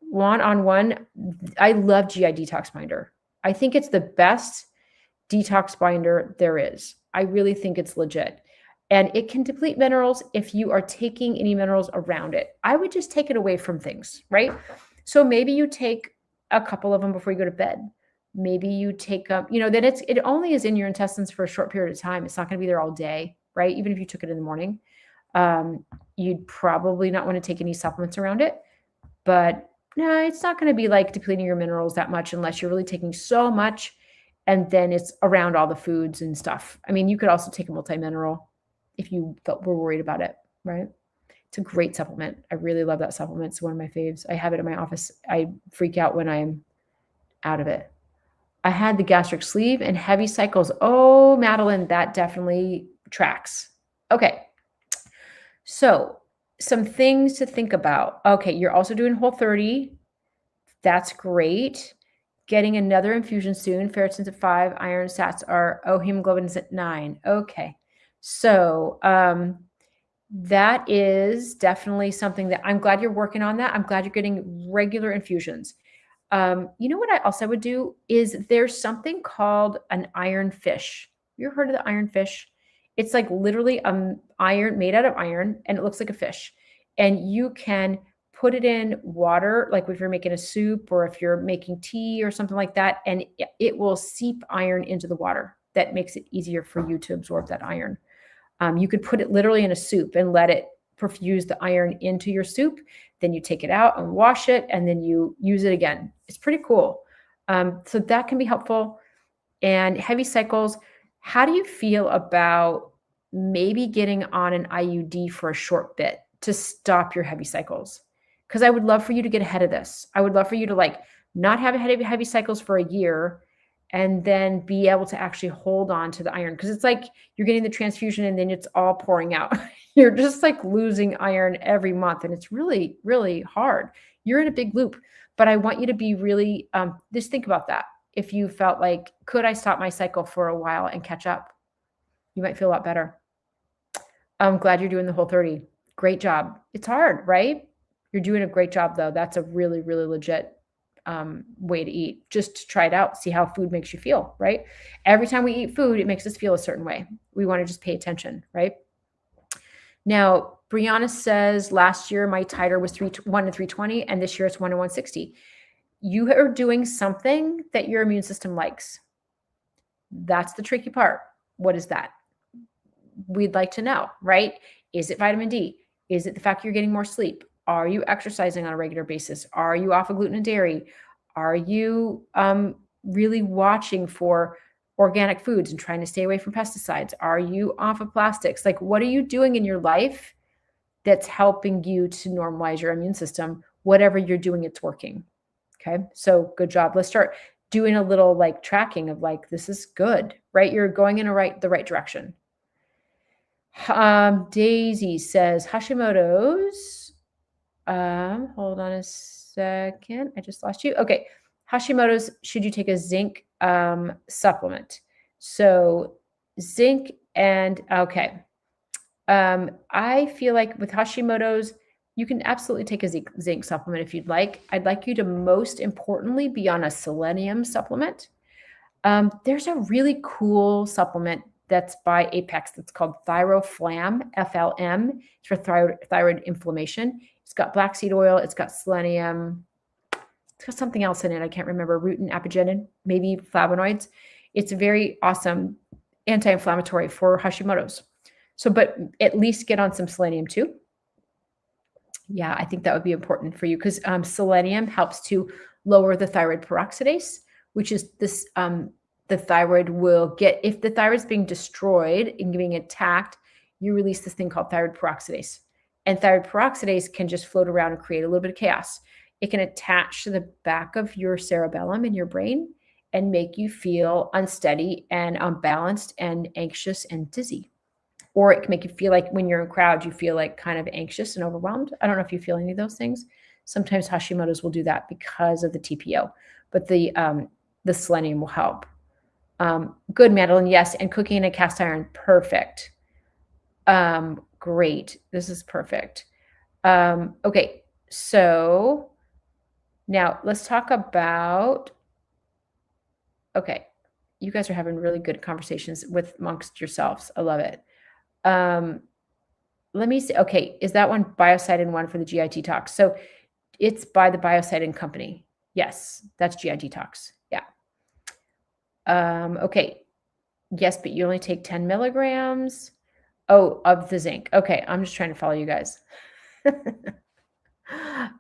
one-on-one, I love GI Detox Binder. I think it's the best detox binder there is. I really think it's legit. And it can deplete minerals if you are taking any minerals around it. I would just take it away from things, right? So maybe you take a couple of them before you go to bed. Maybe you take up, then it only is in your intestines for a short period of time. It's not going to be there all day, right? Even if you took it in the morning, you'd probably not want to take any supplements around it. But no, it's not going to be like depleting your minerals that much unless you're really taking so much and then it's around all the foods and stuff. I mean, you could also take a multi-mineral if you were worried about it, right? It's a great supplement. I really love that supplement. It's one of my faves. I have it in my office. I freak out when I'm out of it. I had the gastric sleeve and heavy cycles. Oh, Madeline, that definitely tracks. Okay. So some things to think about. Okay, you're also doing Whole30. That's great. Getting another infusion soon. Ferritin's at 5, iron sats are, hemoglobin's at 9. Okay. So that is definitely something that I'm glad you're working on that. I'm glad you're getting regular infusions. You know what I also would do is there's something called an iron fish. You ever heard of the iron fish? It's like literally iron made out of iron and it looks like a fish. And you can put it in water, like if you're making a soup or if you're making tea or something like that, and it will seep iron into the water. That makes it easier for you to absorb that iron. You could put it literally in a soup and let it perfuse the iron into your soup. Then you take it out and wash it, and then you use it again. It's pretty cool. So that can be helpful. And heavy cycles, how do you feel about maybe getting on an IUD for a short bit to stop your heavy cycles? Because I would love for you to get ahead of this. I would love for you to not have heavy cycles for a year and then be able to actually hold on to the iron. Because it's like you're getting the transfusion and then it's all pouring out. You're just like losing iron every month. And it's really, really hard. You're in a big loop. But I want you to be really, just think about that. If you felt like, could I stop my cycle for a while and catch up? You might feel a lot better. I'm glad you're doing the Whole30. Great job. It's hard, right? You're doing a great job, though. That's a really, really legit way to eat. Just to try it out, see how food makes you feel, right? Every time we eat food, it makes us feel a certain way. We want to just pay attention, right? Now, Brianna says, last year my titer was 1 to 320, and this year it's 1 to 160. You are doing something that your immune system likes. That's the tricky part. What is that? We'd like to know, right? Is it vitamin D? Is it the fact you're getting more sleep? Are you exercising on a regular basis? Are you off of gluten and dairy? Are you really watching for organic foods and trying to stay away from pesticides? Are you off of plastics? Like, what are you doing in your life that's helping you to normalize your immune system? Whatever you're doing, it's working. Okay, so good job. Let's start doing a little tracking of this is good, right? You're going in the right direction. Daisy says Hashimoto's. Hold on a second. I just lost you. Okay. Hashimoto's, should you take a zinc supplement? So zinc and okay. I feel like with Hashimoto's, you can absolutely take a zinc supplement if you'd like. I'd like you to most importantly be on a selenium supplement. There's a really cool supplement that's by Apex that's called Thyroflam, FLM. It's for thyroid inflammation. It's got black seed oil. It's got selenium. It's got something else in it. I can't remember. Rutin, apigenin, maybe flavonoids. It's a very awesome anti-inflammatory for Hashimoto's. So, but at least get on some selenium too. Yeah, I think that would be important for you because selenium helps to lower the thyroid peroxidase, which is this, the thyroid will get, if the thyroid is being destroyed and being attacked, you release this thing called thyroid peroxidase. And thyroid peroxidase can just float around and create a little bit of chaos. It can attach to the back of your cerebellum in your brain and make you feel unsteady and unbalanced and anxious and dizzy. Or it can make you feel like when you're in a crowd, you feel like kind of anxious and overwhelmed. I don't know if you feel any of those things. Sometimes Hashimoto's will do that because of the TPO, but the selenium will help. Good, Madeline. Yes. And cooking in a cast iron. Perfect. Great. This is perfect. Okay, so now let's talk about, okay, you guys are having really good conversations amongst yourselves. I love it. Let me see. Okay, is that one Biocidin one for the GI detox? So it's by the Biocidin company. Yes, that's GI detox. Yeah. Okay. Yes, but you only take 10 milligrams. Oh, of the zinc. Okay, I'm just trying to follow you guys.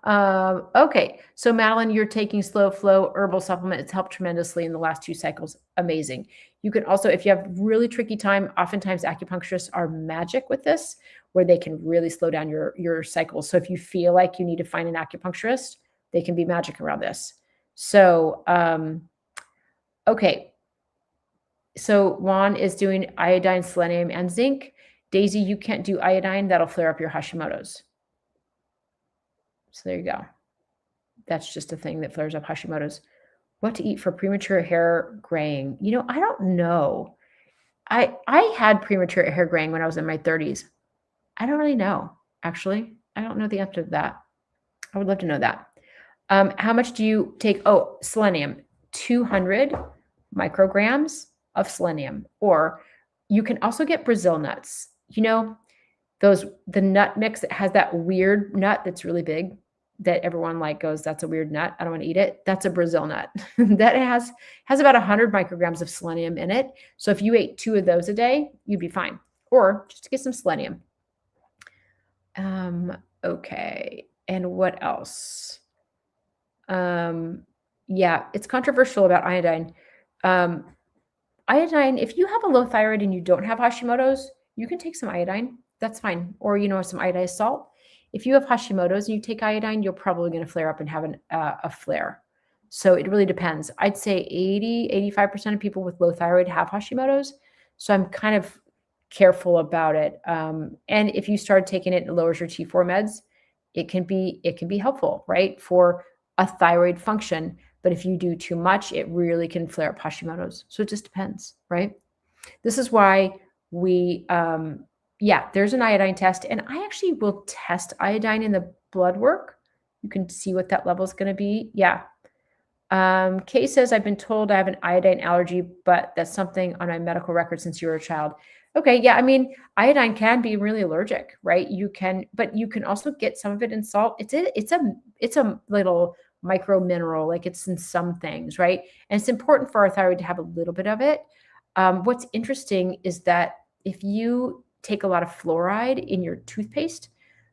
Okay, so Madeline, you're taking slow flow herbal supplement. It's helped tremendously in the last 2 cycles. Amazing. You can also, if you have really tricky time, oftentimes acupuncturists are magic with this, where they can really slow down your cycles. So if you feel like you need to find an acupuncturist, they can be magic around this. So, okay. So Juan is doing iodine, selenium, and zinc. Daisy, you can't do iodine. That'll flare up your Hashimoto's. So there you go. That's just a thing that flares up Hashimoto's. What to eat for premature hair graying? You know, I don't know. I had premature hair graying when I was in my 30s. I don't really know, actually. I don't know the answer to that. I would love to know that. How much do you take? Oh, selenium, 200 micrograms of selenium. Or you can also get Brazil nuts. You know, the nut mix that has that weird nut that's really big that everyone like goes, that's a weird nut. I don't want to eat it. That's a Brazil nut that has about 100 micrograms of selenium in it. So if you ate 2 of those a day, you'd be fine. Or just to get some selenium. Okay. And what else? Yeah, it's controversial about iodine. Iodine, if you have a low thyroid and you don't have Hashimoto's, you can take some iodine. That's fine. Or, some iodized salt. If you have Hashimoto's and you take iodine, you're probably going to flare up and have a flare. So it really depends. I'd say 85% of people with low thyroid have Hashimoto's. So I'm kind of careful about it. And if you start taking it, it lowers your T4 meds. It can be helpful, right, for a thyroid function. But if you do too much, it really can flare up Hashimoto's. So it just depends, right? This is why there's an iodine test. And I actually will test iodine in the blood work. You can see what that level is going to be. Yeah. Kay says, I've been told I have an iodine allergy, but that's something on my medical record since you were a child. Okay. Yeah. I mean, iodine can be really allergic, right? But you can also get some of it in salt. It's a little micro mineral, like it's in some things, right? And it's important for our thyroid to have a little bit of it. What's interesting is that if you take a lot of fluoride in your toothpaste,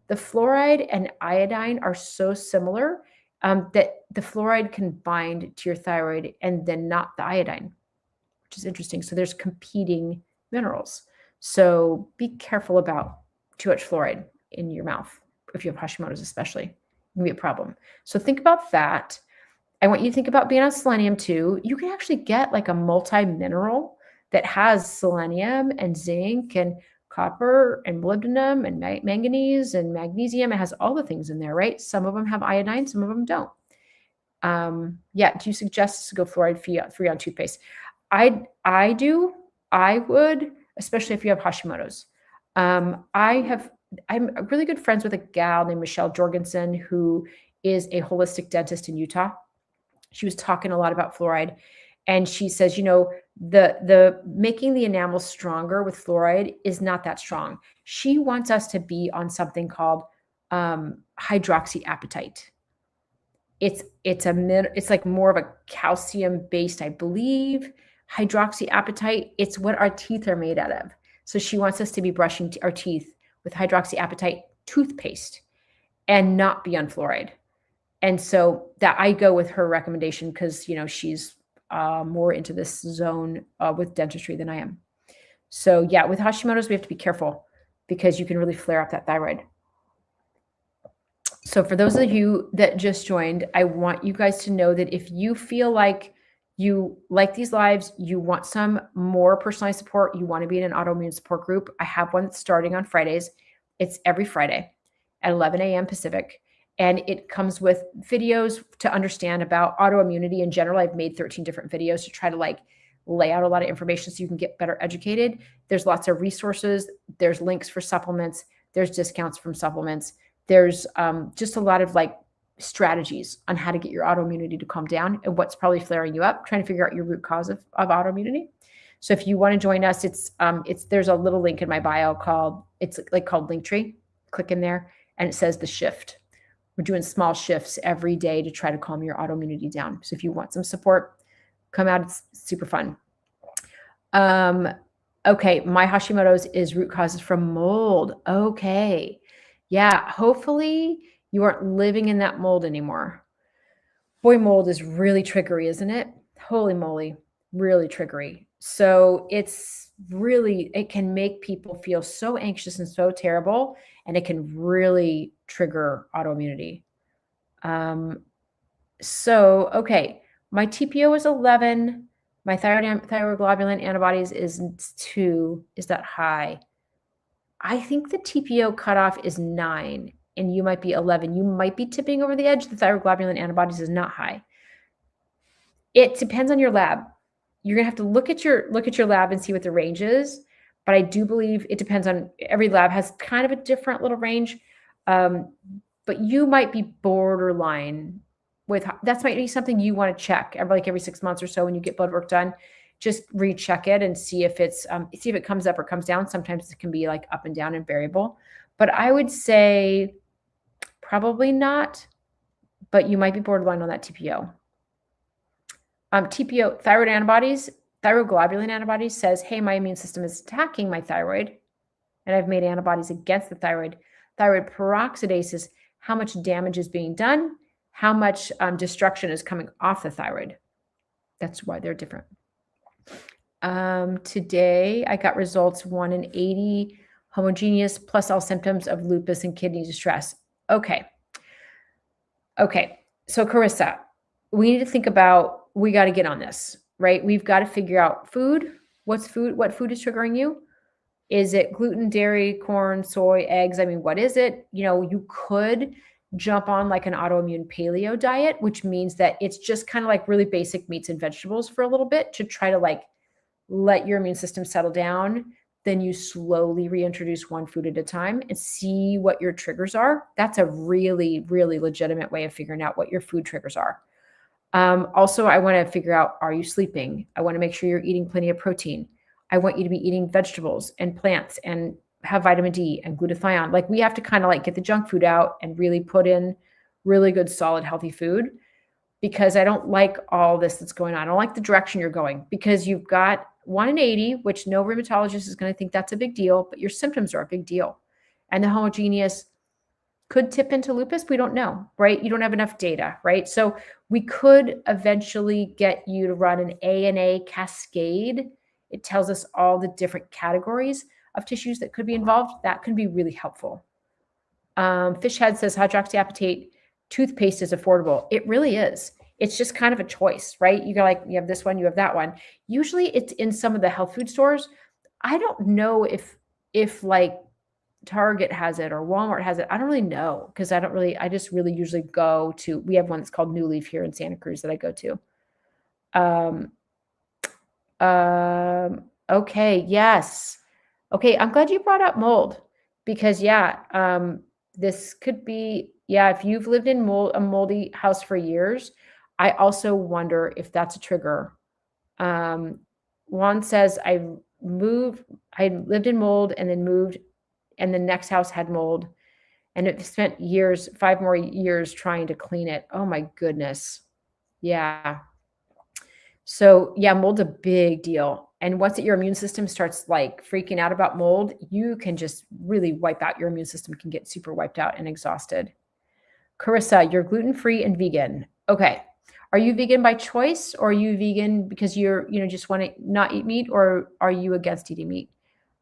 the fluoride and iodine are so similar that the fluoride can bind to your thyroid and then not the iodine, which is interesting. So there's competing minerals. So be careful about too much fluoride in your mouth. If you have Hashimoto's especially, it can be a problem. So think about that. I want you to think about being on selenium too. You can actually get like a multi-mineral that has selenium and zinc and copper and molybdenum and manganese and magnesium. It has all the things in there, right? Some of them have iodine, some of them don't. Do you suggest to go fluoride free on toothpaste? I do. I would, especially if you have Hashimoto's. I'm really good friends with a gal named Michelle Jorgensen, who is a holistic dentist in Utah. She was talking a lot about fluoride, and she says, the making the enamel stronger with fluoride is not that strong. She wants us to be on something called hydroxyapatite. It's like more of a calcium based, I believe. Hydroxyapatite, it's what our teeth are made out of. So she wants us to be brushing our teeth with hydroxyapatite toothpaste and not be on fluoride. And so that I go with her recommendation because, she's more into this zone with dentistry than I am. So yeah, with Hashimoto's, we have to be careful because you can really flare up that thyroid. So for those of you that just joined, I want you guys to know that if you feel like you like these lives, you want some more personalized support, you want to be in an autoimmune support group, I have one that's starting on Fridays. It's every Friday at 11 a.m. Pacific. And it comes with videos to understand about autoimmunity in general. I've made 13 different videos to try to lay out a lot of information so you can get better educated. There's lots of resources. There's links for supplements. There's discounts from supplements. There's just a lot of like strategies on how to get your autoimmunity to calm down and what's probably flaring you up, trying to figure out your root cause of autoimmunity. So if you want to join us, there's a little link in my bio called Linktree. Click in there and it says the shift. We're doing small shifts every day to try to calm your autoimmunity down. So if you want some support, come out. It's super fun. Okay, my Hashimoto's is root causes from mold. Okay. Yeah, hopefully you aren't living in that mold anymore. Boy, mold is really triggery, isn't it? Holy moly, really triggery. So it can make people feel so anxious and so terrible, and it can really trigger autoimmunity. Okay, my TPO is 11. My thyroglobulin antibodies is 2. Is that high? I think the TPO cutoff is 9, and you might be 11. You might be tipping over the edge. The thyroglobulin antibodies is not high. It depends on your lab. You're gonna have to look at your lab and see what the range is. But I do believe it depends on, every lab has kind of a different little range. But you might be borderline with, that might be something you want to check every 6 months or so when you get blood work done. Just recheck it and see if it comes up or comes down. Sometimes it can be like up and down and variable. But I would say probably not, but you might be borderline on that TPO. TPO, thyroglobulin antibodies says, hey, my immune system is attacking my thyroid, and I've made antibodies against the thyroid. Thyroid peroxidase is how much damage is being done, how much destruction is coming off the thyroid. That's why they're different. Today, I got results 1 in 80, homogeneous, plus all symptoms of lupus and kidney distress. Okay. So Carissa, we need to think about, we got to get on this, right? We've got to figure out food. What food is triggering you? Is it gluten, dairy, corn, soy, eggs? I mean, what is it? You could jump on like an autoimmune paleo diet, which means that it's just kind of like really basic meats and vegetables for a little bit to try to like let your immune system settle down. Then you slowly reintroduce one food at a time and see what your triggers are. That's a really, really legitimate way of figuring out what your food triggers are. Also, I want to figure out, are you sleeping? I want to make sure you're eating plenty of protein. I want you to be eating vegetables and plants and have vitamin D and glutathione. Like, we have to kind of like get the junk food out and really put in really good, solid, healthy food, because I don't like all this that's going on. I don't like the direction you're going, because you've got 1 in 80, which no rheumatologist is going to think that's a big deal, but your symptoms are a big deal. And the homogeneous could tip into lupus. We don't know, right? You don't have enough data, right? So we could eventually get you to run an ANA cascade. It tells us all the different categories of tissues that could be involved. That can be really helpful. Fishhead says hydroxyapatite toothpaste is affordable. It really is. It's just kind of a choice, right? You have this one, you have that one. Usually it's in some of the health food stores. I don't know if like Target has it or Walmart has it. I don't really know, because I just really usually go to, we have one that's called New Leaf here in Santa Cruz that I go to. Okay. Yes. Okay. I'm glad you brought up mold, because this could be, if you've lived in a moldy house for years, I also wonder if that's a trigger. Juan says, I lived in mold and then moved, and the next house had mold, and it spent 5 more years trying to clean it. Oh my goodness. Yeah. So mold's a big deal. And once your immune system starts like freaking out about mold, you can just really wipe out. Your immune system can get super wiped out and exhausted. Carissa, you're gluten-free and vegan. Okay. Are you vegan by choice, or are you vegan because you're, just want to not eat meat, or are you against eating meat?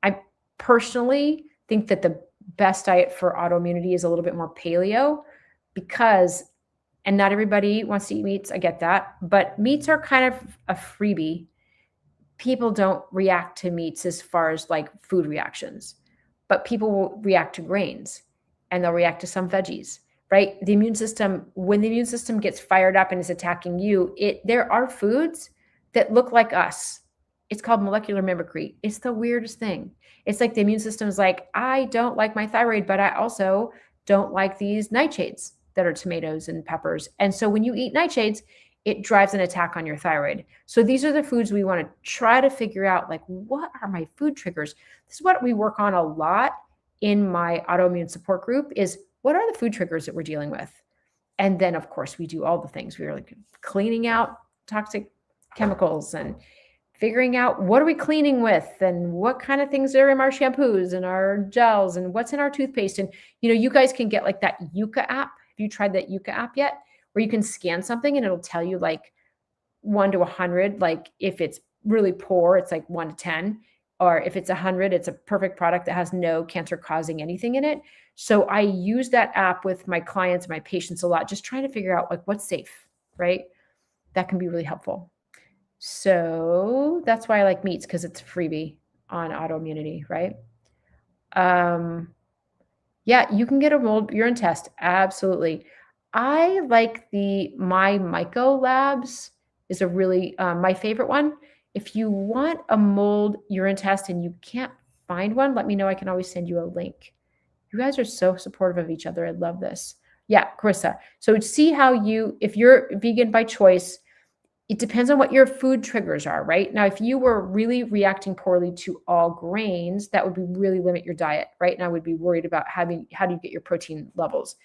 I personally think that the best diet for autoimmunity is a little bit more paleo, and not everybody wants to eat meats. I get that, but meats are kind of a freebie. People don't react to meats as far as like food reactions, but people will react to grains, and they'll react to some veggies, right? The immune system, when the immune system gets fired up and is attacking you, there are foods that look like us. It's called molecular mimicry. It's the weirdest thing. It's like the immune system is like, I don't like my thyroid, but I also don't like these nightshades that are tomatoes and peppers. And so when you eat nightshades, it drives an attack on your thyroid. So these are the foods we want to try to figure out, like, what are my food triggers? This is what we work on a lot in my autoimmune support group is what are the food triggers that we're dealing with? And then, of course, we do all the things. We are like cleaning out toxic chemicals and figuring out what are we cleaning with and what kind of things are in our shampoos and our gels and what's in our toothpaste. And, you guys can get like that Yuka app. Have you tried that Yuka app yet? Where you can scan something and it'll tell you like 1 to 100. Like if it's really poor, it's like 1 to 10. Or if it's 100, it's a perfect product that has no cancer causing anything in it. So I use that app with my clients, my patients a lot, just trying to figure out like what's safe, right? That can be really helpful. So that's why I like meats, because it's a freebie on autoimmunity, right? Yeah, you can get a mold urine test. Absolutely. I like my Myco Labs is a really, my favorite one. If you want a mold urine test and you can't find one, let me know. I can always send you a link. You guys are so supportive of each other. I love this. Yeah, Carissa. So see how if you're vegan by choice, it depends on what your food triggers are, right? Now, if you were really reacting poorly to all grains, that would really limit your diet, right? And I would be worried about how do you get your protein levels.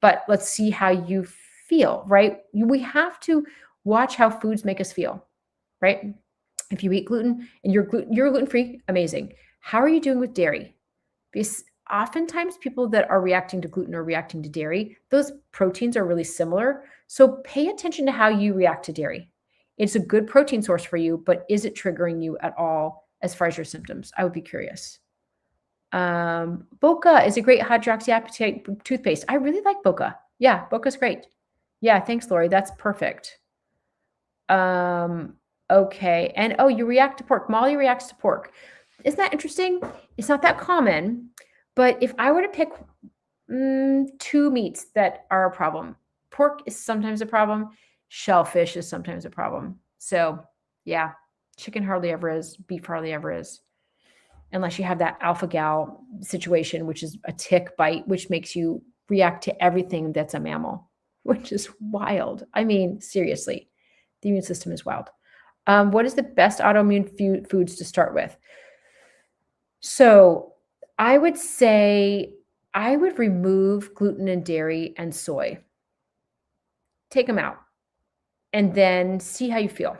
But let's see how you feel, right? We have to watch how foods make us feel, right? If you eat gluten and you're gluten-free, amazing. How are you doing with dairy? Because oftentimes people that are reacting to gluten or reacting to dairy, those proteins are really similar. So pay attention to how you react to dairy. It's a good protein source for you, but is it triggering you at all as far as your symptoms? I would be curious. Boca is a great hydroxyapatite toothpaste. I really like Boca. Yeah, Boca's great. Yeah, thanks, Lori. That's perfect. Okay. And you react to pork. Molly reacts to pork. Isn't that interesting? It's not that common, but if I were to pick 2 meats that are a problem, pork is sometimes a problem. Shellfish is sometimes a problem. So yeah, chicken hardly ever is. Beef hardly ever is. Unless you have that alpha-gal situation, which is a tick bite, which makes you react to everything that's a mammal, which is wild. I mean, seriously, the immune system is wild. What is the best autoimmune foods to start with? So I would say I would remove gluten and dairy and soy. Take them out and then see how you feel.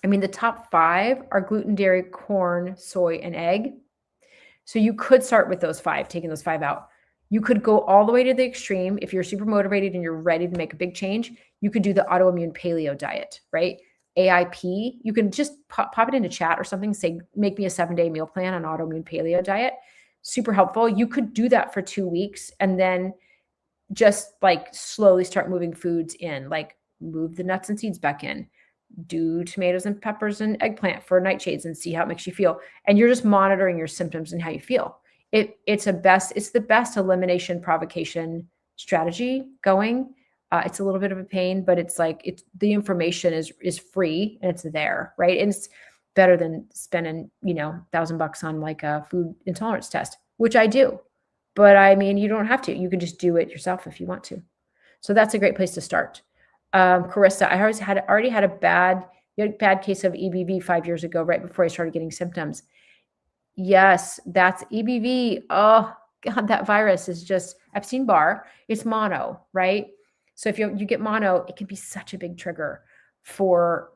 I mean, the top 5 are gluten, dairy, corn, soy, and egg. So you could start with those 5, taking those 5 out. You could go all the way to the extreme. If you're super motivated and you're ready to make a big change, you could do the autoimmune paleo diet, right? AIP, you can just pop it into chat or something, say, make me a 7-day meal plan on autoimmune paleo diet. Super helpful. You could do that for 2 weeks and then just like slowly start moving foods in, like move the nuts and seeds back in, do tomatoes and peppers and eggplant for nightshades and see how it makes you feel. And you're just monitoring your symptoms and how you feel. It's the best elimination provocation strategy going. It's a little bit of a pain, but it's like the information is free and it's there, right? And it's better than spending, $1,000 on like a food intolerance test, which I do. But I mean, you don't have to. You can just do it yourself if you want to. So that's a great place to start. Carissa, I already had a bad case of EBV 5 years ago, right before I started getting symptoms. Yes, that's EBV. Oh God, that virus is just Epstein-Barr. It's mono, right? So if you get mono, it can be such a big trigger for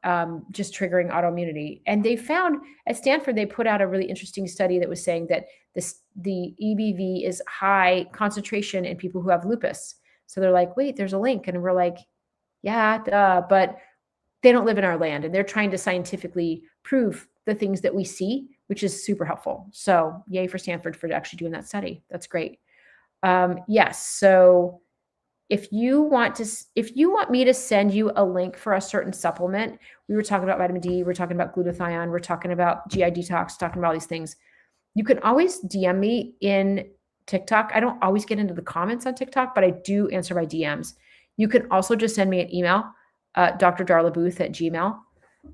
just triggering autoimmunity. And they found at Stanford, they put out a really interesting study that was saying that the EBV is high concentration in people who have lupus. So they're like, wait, there's a link. And we're like, yeah, duh, but they don't live in our land. And they're trying to scientifically prove the things that we see, which is super helpful. So yay for Stanford for actually doing that study. That's great. Yes. So if you want me to send you a link for a certain supplement, we were talking about vitamin D, we're talking about glutathione, we're talking about GI detox, talking about all these things. You can always DM me in TikTok. I don't always get into the comments on TikTok, but I do answer my DMs. You can also just send me an email, drdarlabooth@gmail.com.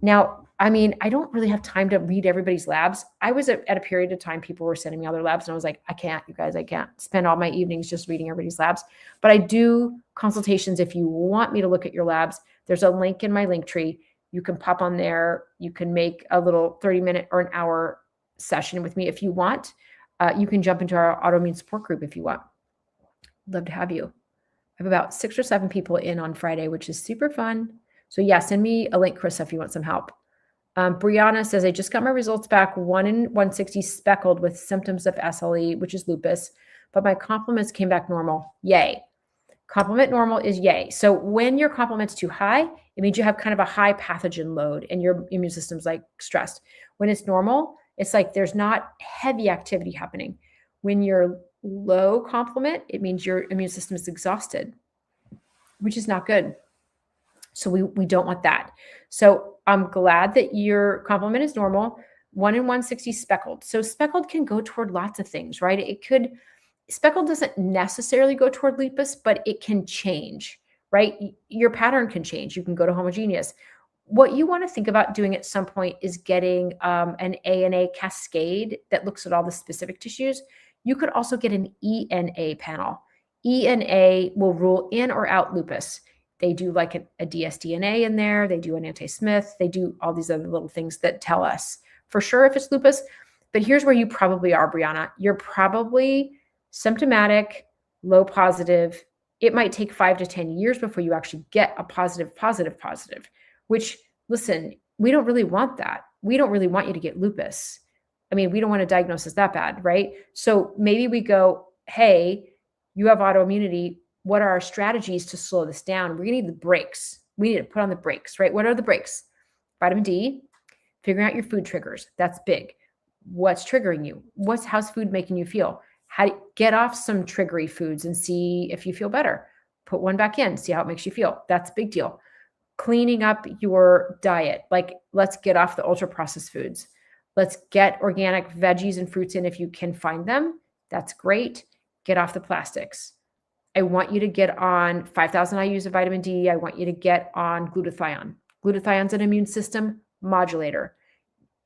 Now, I mean, I don't really have time to read everybody's labs. I was at a period of time, people were sending me all their labs, and I was like, I can't, you guys, I can't spend all my evenings just reading everybody's labs. But I do consultations. If you want me to look at your labs, there's a link in my link tree. You can pop on there. You can make a little 30-minute or an hour session with me if you want. You can jump into our autoimmune support group if you want. Love to have you. I have about 6 or 7 people in on Friday, which is super fun. So yeah, send me a link, Krista, if you want some help. Brianna says, I just got my results back, 1 in 160 speckled with symptoms of SLE, which is lupus, but my complements came back normal. Yay. Complement normal is yay. So when your complement's too high, it means you have kind of a high pathogen load and your immune system's like stressed. When it's normal, it's like there's not heavy activity happening. When you're low complement, it means your immune system is exhausted, which is not good. So we don't want that. So I'm glad that your complement is normal. 1 in 160 speckled. So speckled can go toward lots of things, right? Speckled doesn't necessarily go toward lupus, but it can change, right? Your pattern can change. You can go to homogeneous. What you want to think about doing at some point is getting an ANA cascade that looks at all the specific tissues. You could also get an ENA panel. ENA will rule in or out lupus. They do like a dsDNA in there. They do an anti-Smith. They do all these other little things that tell us for sure if it's lupus. But here's where you probably are, Brianna. You're probably symptomatic, low positive. It might take 5 to 10 years before you actually get a positive, which, listen, we don't really want that. We don't really want you to get lupus. I mean, we don't want a diagnosis that bad, right? So maybe we go, hey, you have autoimmunity. What are our strategies to slow this down? We're going to need the brakes. We need to put on the brakes, right? What are the brakes? Vitamin D, figuring out your food triggers. That's big. What's triggering you? How's food making you feel? How to get off some triggery foods and see if you feel better. Put one back in, see how it makes you feel. That's a big deal. Cleaning up your diet. Like, let's get off the ultra processed foods. Let's get organic veggies and fruits in if you can find them. That's great. Get off the plastics. I want you to get on 5,000 IUs of vitamin D. I want you to get on glutathione. Glutathione's an immune system modulator.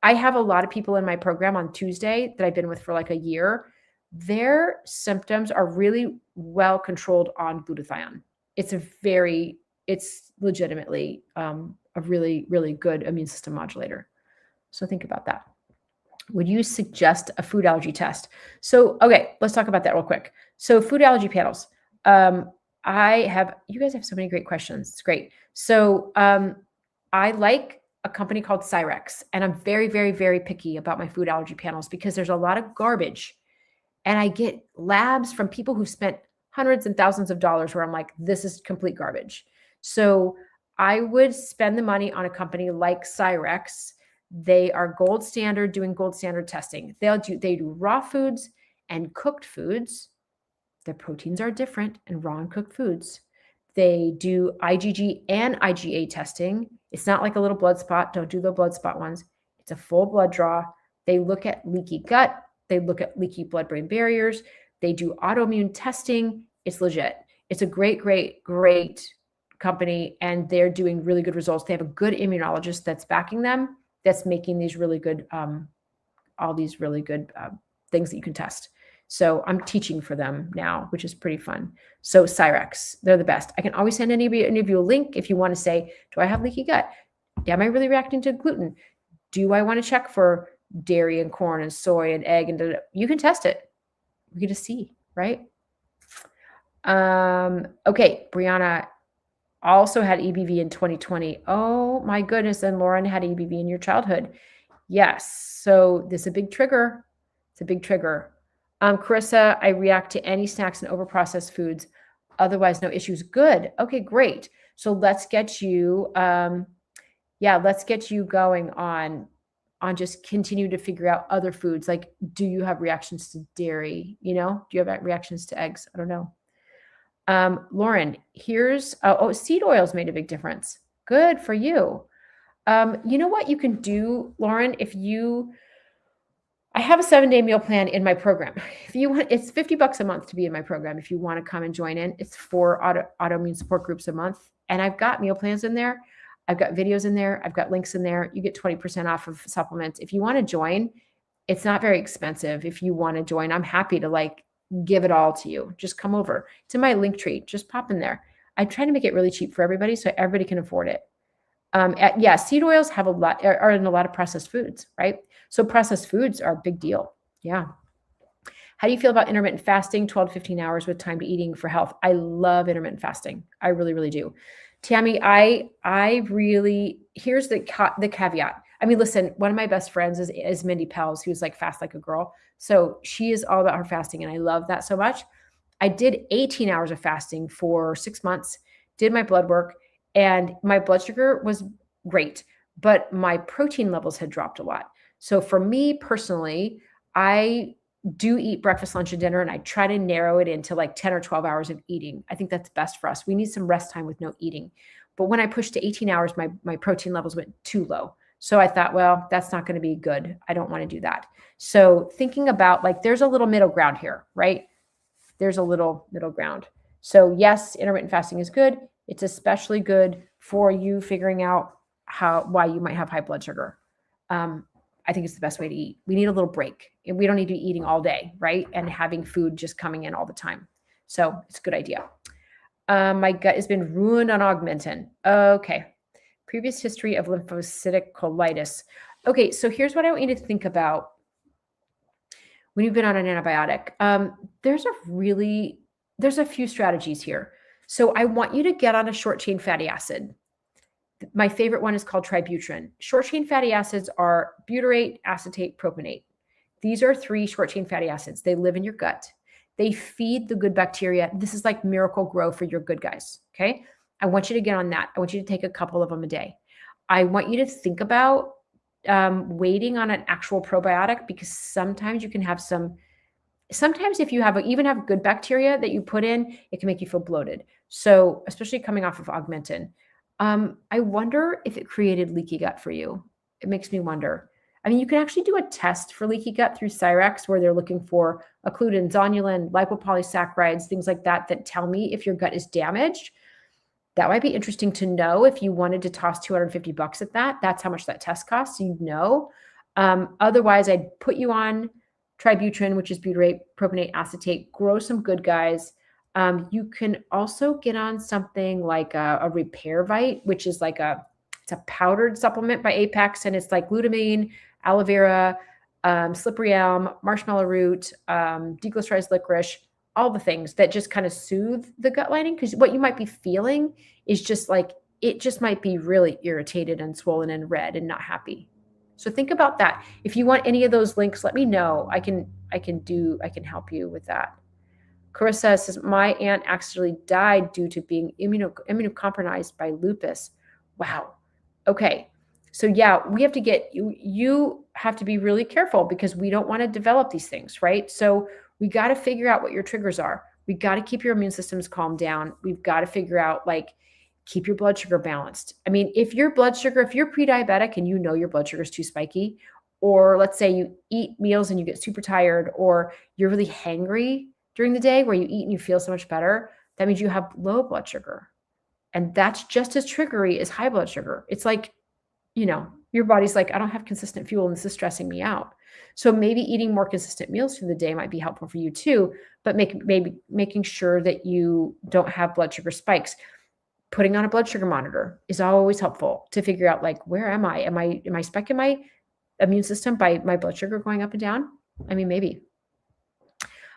I have a lot of people in my program on Tuesday that I've been with for like a year. Their symptoms are really well controlled on glutathione. It's legitimately a really, really good immune system modulator. So think about that. Would you suggest a food allergy test? So, okay, let's talk about that real quick. So food allergy panels. You guys have so many great questions. It's great. So I like a company called Cyrex, and I'm very, very, very picky about my food allergy panels because there's a lot of garbage. And I get labs from people who've spent hundreds and thousands of dollars where I'm like, this is complete garbage. So I would spend the money on a company like Cyrex. They are gold standard doing gold standard testing. They do raw foods and cooked foods. The proteins are different in raw and cooked foods. They do IgG and IgA testing. It's not like a little blood spot. Don't do the blood spot ones. It's a full blood draw. They look at leaky gut. They look at leaky blood-brain barriers. They do autoimmune testing. It's legit. It's a great, great, great company, and they're doing really good results. They have a good immunologist that's backing them, that's making these really good, all these really good things that you can test. So I'm teaching for them now, which is pretty fun. So Cyrex, they're the best. I can always send any of you a link if you want to say, do I have leaky gut? Am I really reacting to gluten? Do I want to check for dairy and corn and soy and egg? And you can test it. We get to see, right? Okay, Brianna also had EBV in 2020. Oh my goodness. And Lauren had EBV in your childhood. Yes. So this is a big trigger. It's a big trigger. Carissa, I react to any snacks and overprocessed foods. Otherwise, no issues. Good. Okay, great. So let's get you, let's get you going on just continue to figure out other foods. Like, do you have reactions to dairy? Do you have reactions to eggs? I don't know. Lauren, here's, seed oils made a big difference. Good for you. You know what you can do, Lauren, I have a 7-day meal plan in my program. If you want, it's $50 a month to be in my program. If you want to come and join in, it's 4 autoimmune support groups a month. And I've got meal plans in there. I've got videos in there. I've got links in there. You get 20% off of supplements. If you want to join, it's not very expensive. If you want to join, I'm happy to like give it all to you. Just come over to my link tree. Just pop in there. I try to make it really cheap for everybody so everybody can afford it. Seed oils have are in a lot of processed foods, right? So processed foods are a big deal. Yeah. How do you feel about intermittent fasting, 12 to 15 hours with time to eating for health? I love intermittent fasting. I really, really do. Tammy, here's the caveat. I mean, listen, one of my best friends is Mindy Pels, who's like fast like a girl. So she is all about her fasting, and I love that so much. I did 18 hours of fasting for 6 months, did my blood work, and my blood sugar was great, but my protein levels had dropped a lot. So for me personally, I do eat breakfast, lunch, and dinner, and I try to narrow it into like 10 or 12 hours of eating. I think that's best for us. We need some rest time with no eating. But when I pushed to 18 hours, my protein levels went too low. So I thought, well, that's not going to be good. I don't want to do that. So thinking about like, there's a little middle ground here, right? There's a little middle ground. So yes, intermittent fasting is good. It's especially good for you figuring out why you might have high blood sugar. I think it's the best way to eat. We need a little break. And we don't need to be eating all day, right? And having food just coming in all the time. So it's a good idea. My gut has been ruined on Augmentin. Okay. Previous history of lymphocytic colitis. Okay, so here's what I want you to think about when you've been on an antibiotic. There's a few strategies here. So I want you to get on a short chain fatty acid. My favorite one is called tributrin. Short chain fatty acids are butyrate, acetate, propionate. These are 3 short chain fatty acids. They live in your gut. They feed the good bacteria. This is like miracle grow for your good guys. Okay. I want you to get on that. I want you to take a couple of them a day. I want you to think about waiting on an actual probiotic, because sometimes you can have sometimes if you even have good bacteria that you put in, it can make you feel bloated. So especially coming off of Augmentin. I wonder if it created leaky gut for you. It makes me wonder. I mean, you can actually do a test for leaky gut through Cyrex where they're looking for occludin, zonulin, lipopolysaccharides, things like that tell me if your gut is damaged. That might be interesting to know if you wanted to toss $250 at that. That's how much that test costs, so you'd know. Otherwise, I'd put you on tributrin, which is butyrate, propionate, acetate. Grow some good guys. You can also get on something like a Repair Vite, which is like it's a powdered supplement by Apex, and it's like glutamine, aloe vera, slippery elm, marshmallow root, deglycerized licorice, all the things that just kind of soothe the gut lining. Because what you might be feeling is just like, it just might be really irritated and swollen and red and not happy. So think about that. If you want any of those links, let me know. I can help you with that. Carissa says, my aunt actually died due to being immunocompromised by lupus. Wow. Okay. So yeah, we have to you have to be really careful, because we don't want to develop these things, right? So we got to figure out what your triggers are. We got to keep your immune systems calmed down. We've got to figure out, like, keep your blood sugar balanced. I mean, if you're pre-diabetic and you know your blood sugar is too spiky, or let's say you eat meals and you get super tired, or you're really hangry during the day where you eat and you feel so much better, that means you have low blood sugar. And that's just as triggery as high blood sugar. It's like, your body's like, I don't have consistent fuel and this is stressing me out. So maybe eating more consistent meals through the day might be helpful for you too, but maybe making sure that you don't have blood sugar spikes. Putting on a blood sugar monitor is always helpful to figure out, like, where am I? Am I spiking my immune system by my blood sugar going up and down? I mean, maybe.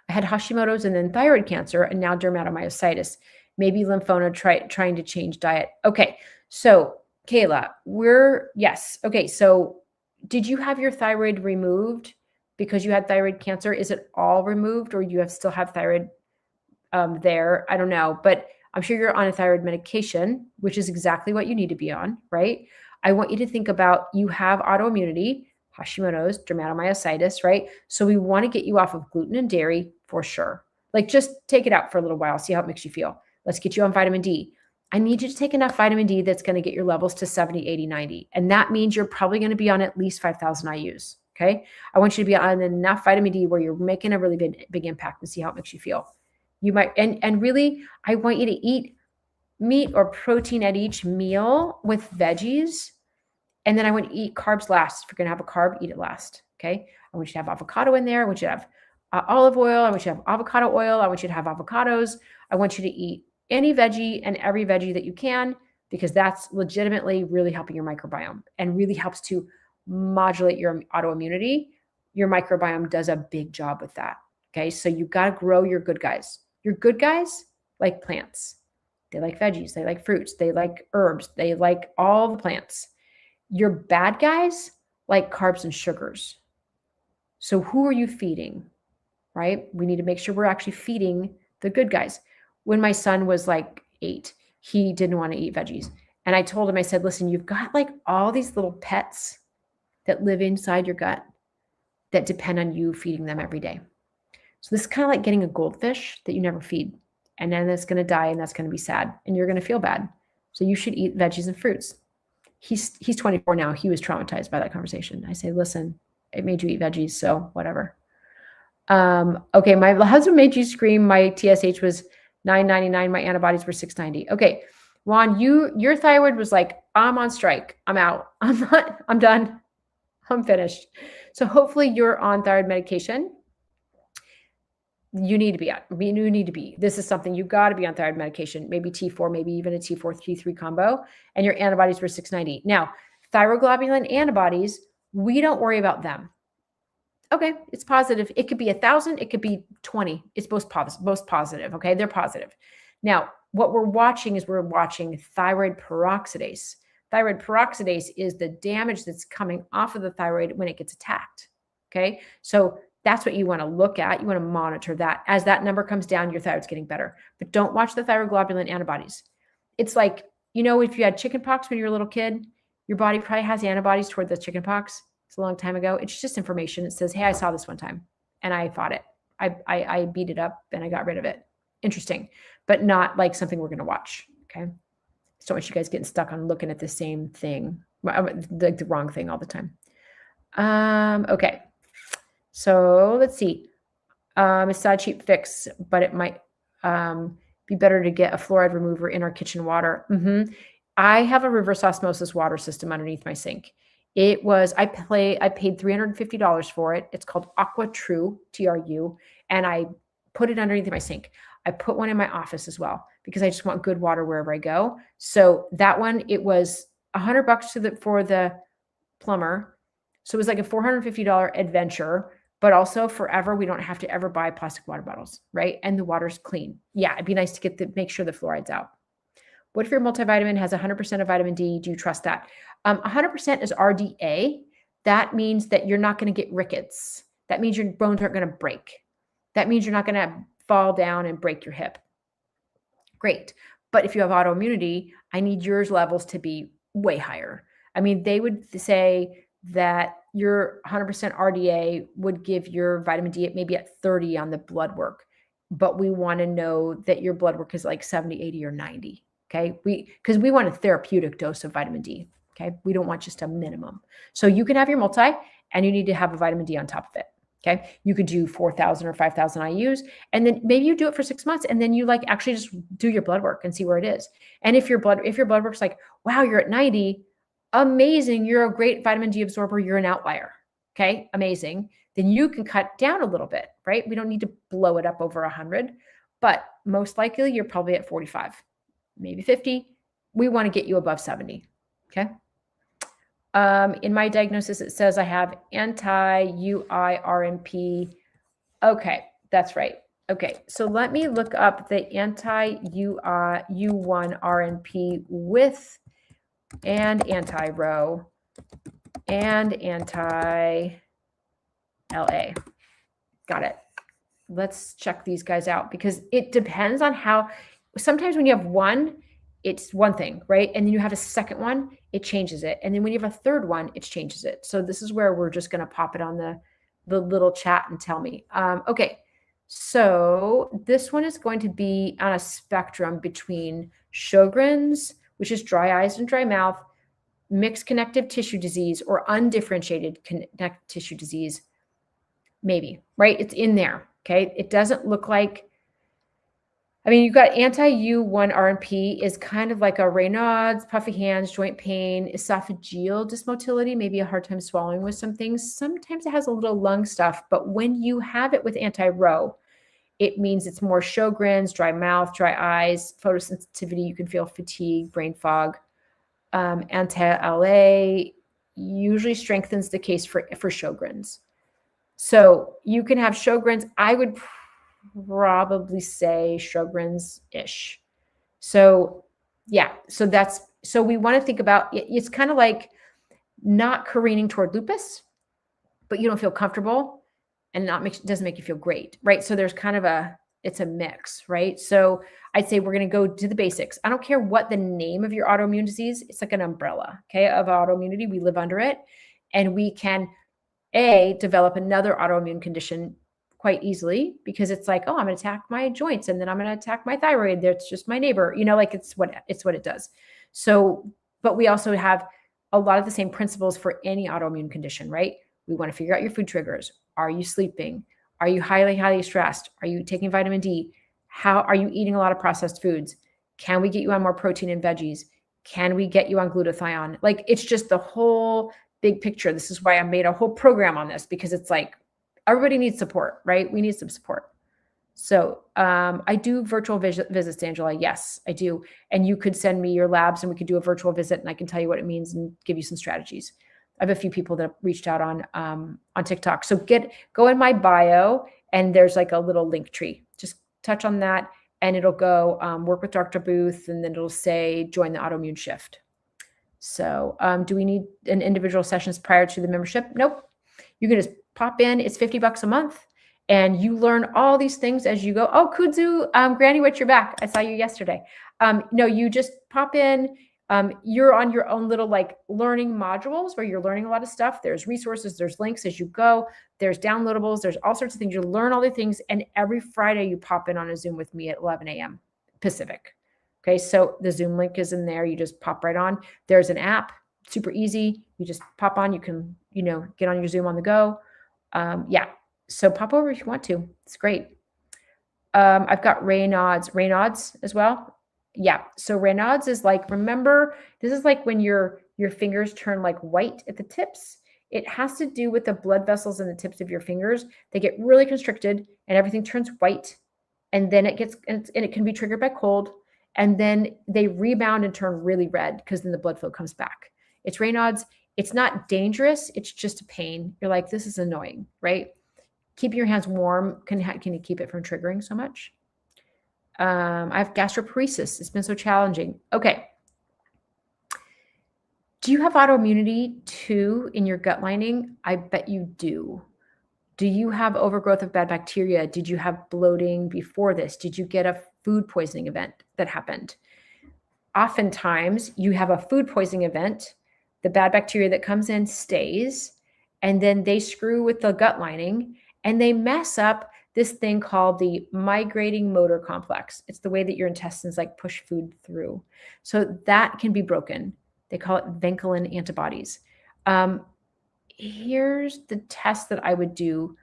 I had Hashimoto's and then thyroid cancer and now dermatomyositis. Maybe lymphoma, trying to change diet. Okay. So Kayla, yes. Okay. So did you have your thyroid removed because you had thyroid cancer? Is it all removed, or you still have thyroid there? I don't know, but I'm sure you're on a thyroid medication, which is exactly what you need to be on, right? I want you to think about, you have autoimmunity, Hashimoto's, dermatomyositis, right? So we want to get you off of gluten and dairy for sure. Like, just take it out for a little while, see how it makes you feel. Let's get you on vitamin D. I need you to take enough vitamin D that's going to get your levels to 70, 80, 90. And that means you're probably going to be on at least 5,000 IUs. Okay. I want you to be on enough vitamin D where you're making a really big impact, and see how it makes you feel. You might, and really, I want you to eat meat or protein at each meal with veggies. And then I want to eat carbs last. If you're going to have a carb, eat it last. Okay. I want you to have avocado in there. I want you to have olive oil. I want you to have avocado oil. I want you to have avocados. I want you to eat any veggie and every veggie that you can, because that's legitimately really helping your microbiome and really helps to modulate your autoimmunity. Your microbiome does a big job with that. Okay. So you got to grow your good guys. Your good guys like plants. They like veggies. They like fruits. They like herbs. They like all the plants. Your bad guys like carbs and sugars. So who are you feeding, right? We need to make sure we're actually feeding the good guys. When my son was like 8, he didn't want to eat veggies. And I told him, I said, listen, you've got like all these little pets that live inside your gut that depend on you feeding them every day. So this is kind of like getting a goldfish that you never feed. And then it's going to die, and that's going to be sad, and you're going to feel bad. So you should eat veggies and fruits. He's 24 now. He was traumatized by that conversation. I say, listen, it made you eat veggies, so whatever. Okay, my husband made you scream. My TSH was 999. My antibodies were 690. Okay, Juan, your thyroid was like, I'm on strike. I'm out. I'm done. I'm finished. So hopefully you're on thyroid medication. You need to be on. You need to be. This is something you've got to be on thyroid medication, maybe T4, maybe even a T4, T3 combo, and your antibodies were 690. Now, thyroglobulin antibodies, we don't worry about them. Okay, it's positive. It could be 1,000. It could be 20. It's most positive. Okay, they're positive. Now, what we're watching is thyroid peroxidase. Thyroid peroxidase is the damage that's coming off of the thyroid when it gets attacked. Okay, so that's what you want to look at. You want to monitor that. As that number comes down, your thyroid's getting better. But don't watch the thyroglobulin antibodies. It's like, if you had chickenpox when you were a little kid, your body probably has antibodies toward the chickenpox. It's a long time ago. It's just information. It says, hey, I saw this one time and I fought it. I beat it up and I got rid of it. Interesting, but not like something we're going to watch. Okay. Just don't want you guys getting stuck on looking at the same thing, like the wrong thing all the time. Okay. So let's see. It's not a cheap fix, but it might be better to get a fluoride remover in our kitchen water. I have a reverse osmosis water system underneath my sink. I paid $350 for it. It's called AquaTru, TRU, and I put it underneath my sink. I put one in my office as well because I just want good water wherever I go. So that one, it was $100 for the plumber. So it was like a $450 adventure, but also forever, we don't have to ever buy plastic water bottles, right? And the water's clean. Yeah, it'd be nice to make sure the fluoride's out. What if your multivitamin has 100% of vitamin D? Do you trust that? 100% is RDA. That means that you're not going to get rickets. That means your bones aren't going to break. That means you're not going to fall down and break your hip. Great. But if you have autoimmunity, I need yours levels to be way higher. I mean, they would say that your 100% RDA would give your vitamin D maybe at 30 on the blood work. But we want to know that your blood work is like 70, 80, or 90. Okay. Because we want a therapeutic dose of vitamin D. Okay. We don't want just a minimum. So you can have your multi and you need to have a vitamin D on top of it. Okay. You could do 4,000 or 5,000 IUs, and then maybe you do it for 6 months and then you actually just do your blood work and see where it is. And if your blood work's like, wow, you're at 90, amazing. You're a great vitamin D absorber. You're an outlier. Okay. Amazing. Then you can cut down a little bit, right? We don't need to blow it up over 100, but most likely you're probably at 45. Maybe 50. We want to get you above 70. Okay. In my diagnosis, it says I have anti-UIRNP. Okay, that's right. Okay, so let me look up the anti-U1RNP with and anti-Rho and anti-LA. Got it. Let's check these guys out because it depends on how. Sometimes when you have one, it's one thing, right? And then you have a second one, it changes it. And then when you have a third one, it changes it. So this is where we're just going to pop it on the little chat and tell me. Okay, so this one is going to be on a spectrum between Sjogren's, which is dry eyes and dry mouth, mixed connective tissue disease, or undifferentiated connective tissue disease. Maybe, right? It's in there, okay? It doesn't look like I mean, you've got anti-U1-RNP is kind of like a Raynaud's, puffy hands, joint pain, esophageal dysmotility, maybe a hard time swallowing with some things. Sometimes it has a little lung stuff, but when you have it with anti-Ro, it means it's more Sjogren's, dry mouth, dry eyes, photosensitivity. You can feel fatigue, brain fog. Anti-LA usually strengthens the case for Sjogren's. So you can have Sjogren's. I would probably say Sjogren's-ish. So yeah, so we want to think about it. It's kind of like not careening toward lupus, but you don't feel comfortable and doesn't make you feel great, right? So there's kind of it's a mix, right? So I'd say we're going to go to the basics. I don't care what the name of your autoimmune disease, it's like an umbrella, okay, of autoimmunity. We live under it, and we can develop another autoimmune condition quite easily, because it's like, oh, I'm going to attack my joints, and then I'm going to attack my thyroid. That's just my neighbor, like it's what it does. So, but we also have a lot of the same principles for any autoimmune condition, right? We want to figure out your food triggers. Are you sleeping? Are you highly stressed? Are you taking vitamin D? How are you eating a lot of processed foods? Can we get you on more protein and veggies? Can we get you on glutathione? Like, it's just the whole big picture. This is why I made a whole program on this, because it's like, everybody needs support, right? We need some support. So I do virtual visits, Angela. Yes, I do. And you could send me your labs and we could do a virtual visit, and I can tell you what it means and give you some strategies. I have a few people that have reached out on TikTok. So go in my bio, and there's like a little link tree. Just touch on that, and it'll go work with Dr. Booth, and then it'll say join the autoimmune shift. So do we need an individual sessions prior to the membership? Nope. You can just pop in. It's $50 a month, and you learn all these things as you go. Oh, Kudzu, Granny, what's your back? I saw you yesterday. No, you just pop in. You're on your own little like learning modules where you're learning a lot of stuff. There's resources, there's links as you go, there's downloadables, there's all sorts of things. You learn all the things. And every Friday you pop in on a Zoom with me at 11 a.m. Pacific. Okay. So the Zoom link is in there. You just pop right on. There's an app, super easy. You just pop on, you can, get on your Zoom on the go. Yeah. So pop over if you want to. It's great. I've got Raynaud's as well. Yeah. So Raynaud's is like, remember, this is like when your fingers turn like white at the tips. It has to do with the blood vessels in the tips of your fingers. They get really constricted and everything turns white. And then it can be triggered by cold. And then they rebound and turn really red because then the blood flow comes back. It's Raynaud's. It's not dangerous. It's just a pain. You're like, this is annoying, right? Keeping your hands warm can you keep it from triggering so much? I have gastroparesis. It's been so challenging. Okay. Do you have autoimmunity too in your gut lining? I bet you do. Do you have overgrowth of bad bacteria? Did you have bloating before this? Did you get a food poisoning event that happened? Oftentimes you have a food poisoning event. The bad bacteria that comes in stays, and then they screw with the gut lining and they mess up this thing called the migrating motor complex. It's the way that your intestines like push food through. So that can be broken. They call it vinculin antibodies. Here's the test that I would do.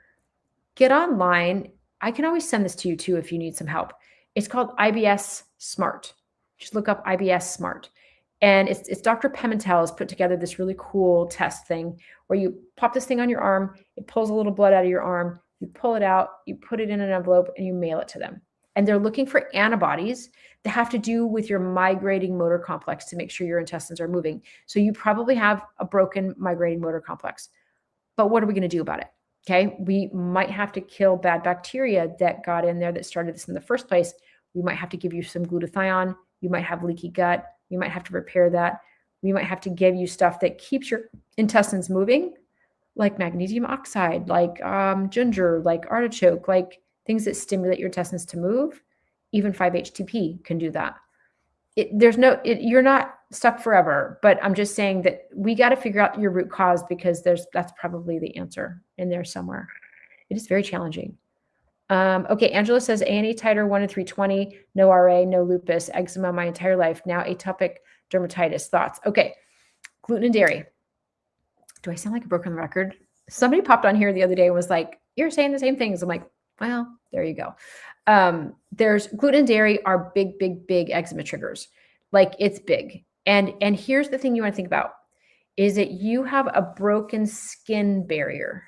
Get online. I can always send this to you too if you need some help. It's called IBS Smart. Just look up IBS Smart. And it's Dr. Pimentel has put together this really cool test thing where you pop this thing on your arm, it pulls a little blood out of your arm, you pull it out, you put it in an envelope, and you mail it to them. And they're looking for antibodies that have to do with your migrating motor complex to make sure your intestines are moving. So you probably have a broken migrating motor complex. But what are we going to do about it? Okay, we might have to kill bad bacteria that got in there that started this in the first place. We might have to give you some glutathione. You might have leaky gut. We might have to repair that. We might have to give you stuff that keeps your intestines moving, like magnesium oxide, like ginger, like artichoke, like things that stimulate your intestines to move. Even 5-HTP can do that. You're not stuck forever, but I'm just saying that we got to figure out your root cause, because that's probably the answer in there somewhere. It is very challenging. Okay, Angela says A&E titer 1 in 320, no RA, no lupus, eczema my entire life, now atopic dermatitis. Thoughts? Okay, gluten and dairy. Do I sound like a broken record? Somebody popped on here the other day and was like, you're saying the same things. I'm like, well, there you go. There's gluten and dairy are big, big, big eczema triggers. Like it's big. And here's the thing you want to think about is that you have a broken skin barrier.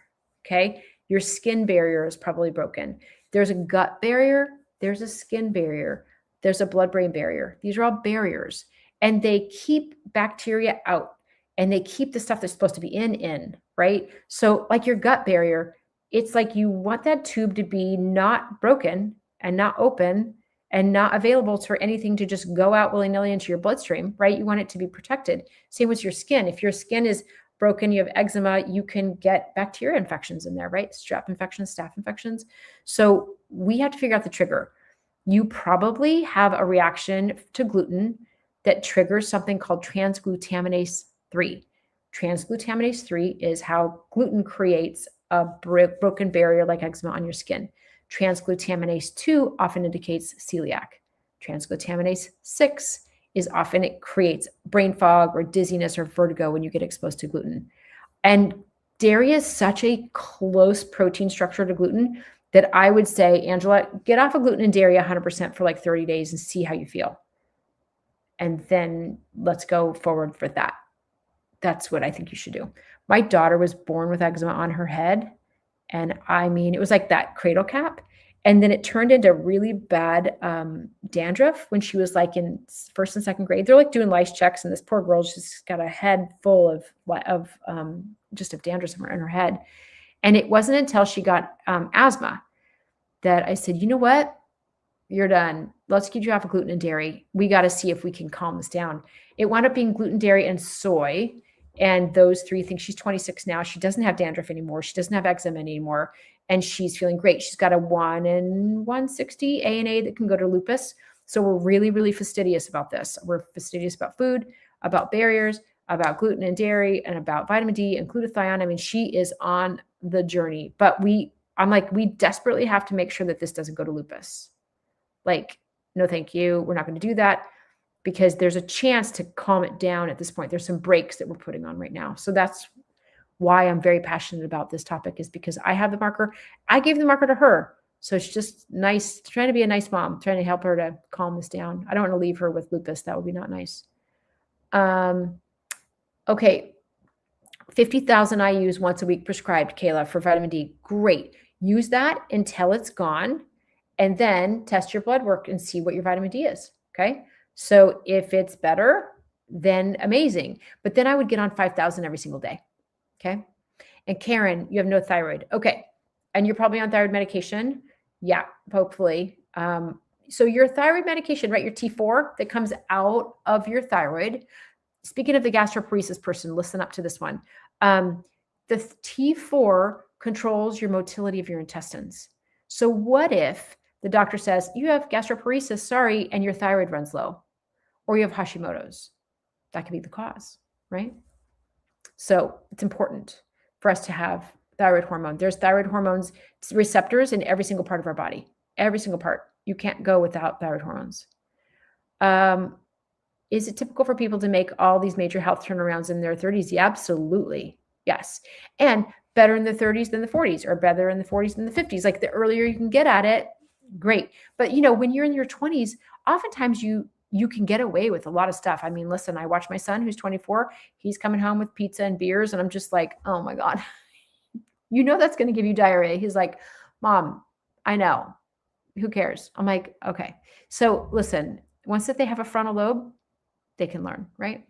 Okay. Your skin barrier is probably broken. There's a gut barrier. There's a skin barrier. There's a blood-brain barrier. These are all barriers, and they keep bacteria out, and they keep the stuff that's supposed to be in, right? So like your gut barrier, it's like you want that tube to be not broken and not open and not available for anything to just go out willy-nilly into your bloodstream, right? You want it to be protected. Same with your skin. If your skin is broken, you have eczema, you can get bacteria infections in there, right? Strep infections, staph infections. So we have to figure out the trigger. You probably have a reaction to gluten that triggers something called transglutaminase 3. Transglutaminase 3 is how gluten creates a broken barrier like eczema on your skin. Transglutaminase 2 often indicates celiac. Transglutaminase 6 is often it creates brain fog or dizziness or vertigo when you get exposed to gluten. And dairy is such a close protein structure to gluten that I would say, Angela, get off of gluten and dairy 100% for like 30 days and see how you feel. And then let's go forward for that. That's what I think you should do. My daughter was born with eczema on her head. And I mean, it was like that cradle cap. And then it turned into really bad dandruff when she was like in first and second grade. They're like doing lice checks, and this poor girl just got a head full of dandruff in her head. And it wasn't until she got asthma that I said, you know what? You're done. Let's get you off of gluten and dairy. We got to see if we can calm this down. It wound up being gluten, dairy, and soy. And those three things. She's 26 now. She doesn't have dandruff anymore. She doesn't have eczema anymore. And she's feeling great. She's got a 1 in 160 ANA that can go to lupus. So we're really, really fastidious about this. We're fastidious about food, about barriers, about gluten and dairy, and about vitamin D and glutathione. I mean, she is on the journey. But I'm like, we desperately have to make sure that this doesn't go to lupus. Like, no, thank you. We're not going to do that, because there's a chance to calm it down at this point. There's some breaks that we're putting on right now. So that's why I'm very passionate about this topic, is because I have the marker. I gave the marker to her. So it's just nice, trying to be a nice mom, trying to help her to calm this down. I don't want to leave her with lupus. That would be not nice. Okay. 50,000 I use once a week prescribed, Kayla, for vitamin D. Great. Use that until it's gone, and then test your blood work and see what your vitamin D is. Okay. So if it's better, then amazing. But then I would get on 5,000 every single day. Okay. And Karen, you have no thyroid. Okay. And you're probably on thyroid medication. Yeah, hopefully. So your thyroid medication, right? Your T4 that comes out of your thyroid. Speaking of the gastroparesis person, listen up to this one. The T4 controls your motility of your intestines. So what if the doctor says you have gastroparesis, sorry, and your thyroid runs low, or you have Hashimoto's? That could be the cause, right? So it's important for us to have thyroid hormone. There's thyroid hormones receptors in every single part of our body, every single part. You can't go without thyroid hormones. Is it typical for people to make all these major health turnarounds in their 30s? Yeah, absolutely. Yes. And better in the 30s than the 40s, or better in the 40s than the 50s. Like the earlier you can get at it, great. But when you're in your 20s, oftentimes you can get away with a lot of stuff. I mean, listen, I watch my son who's 24. He's coming home with pizza and beers, and I'm just like, oh my God, that's going to give you diarrhea. He's like, Mom, I know. Who cares? I'm like, okay. So listen, once that they have a frontal lobe, they can learn, right?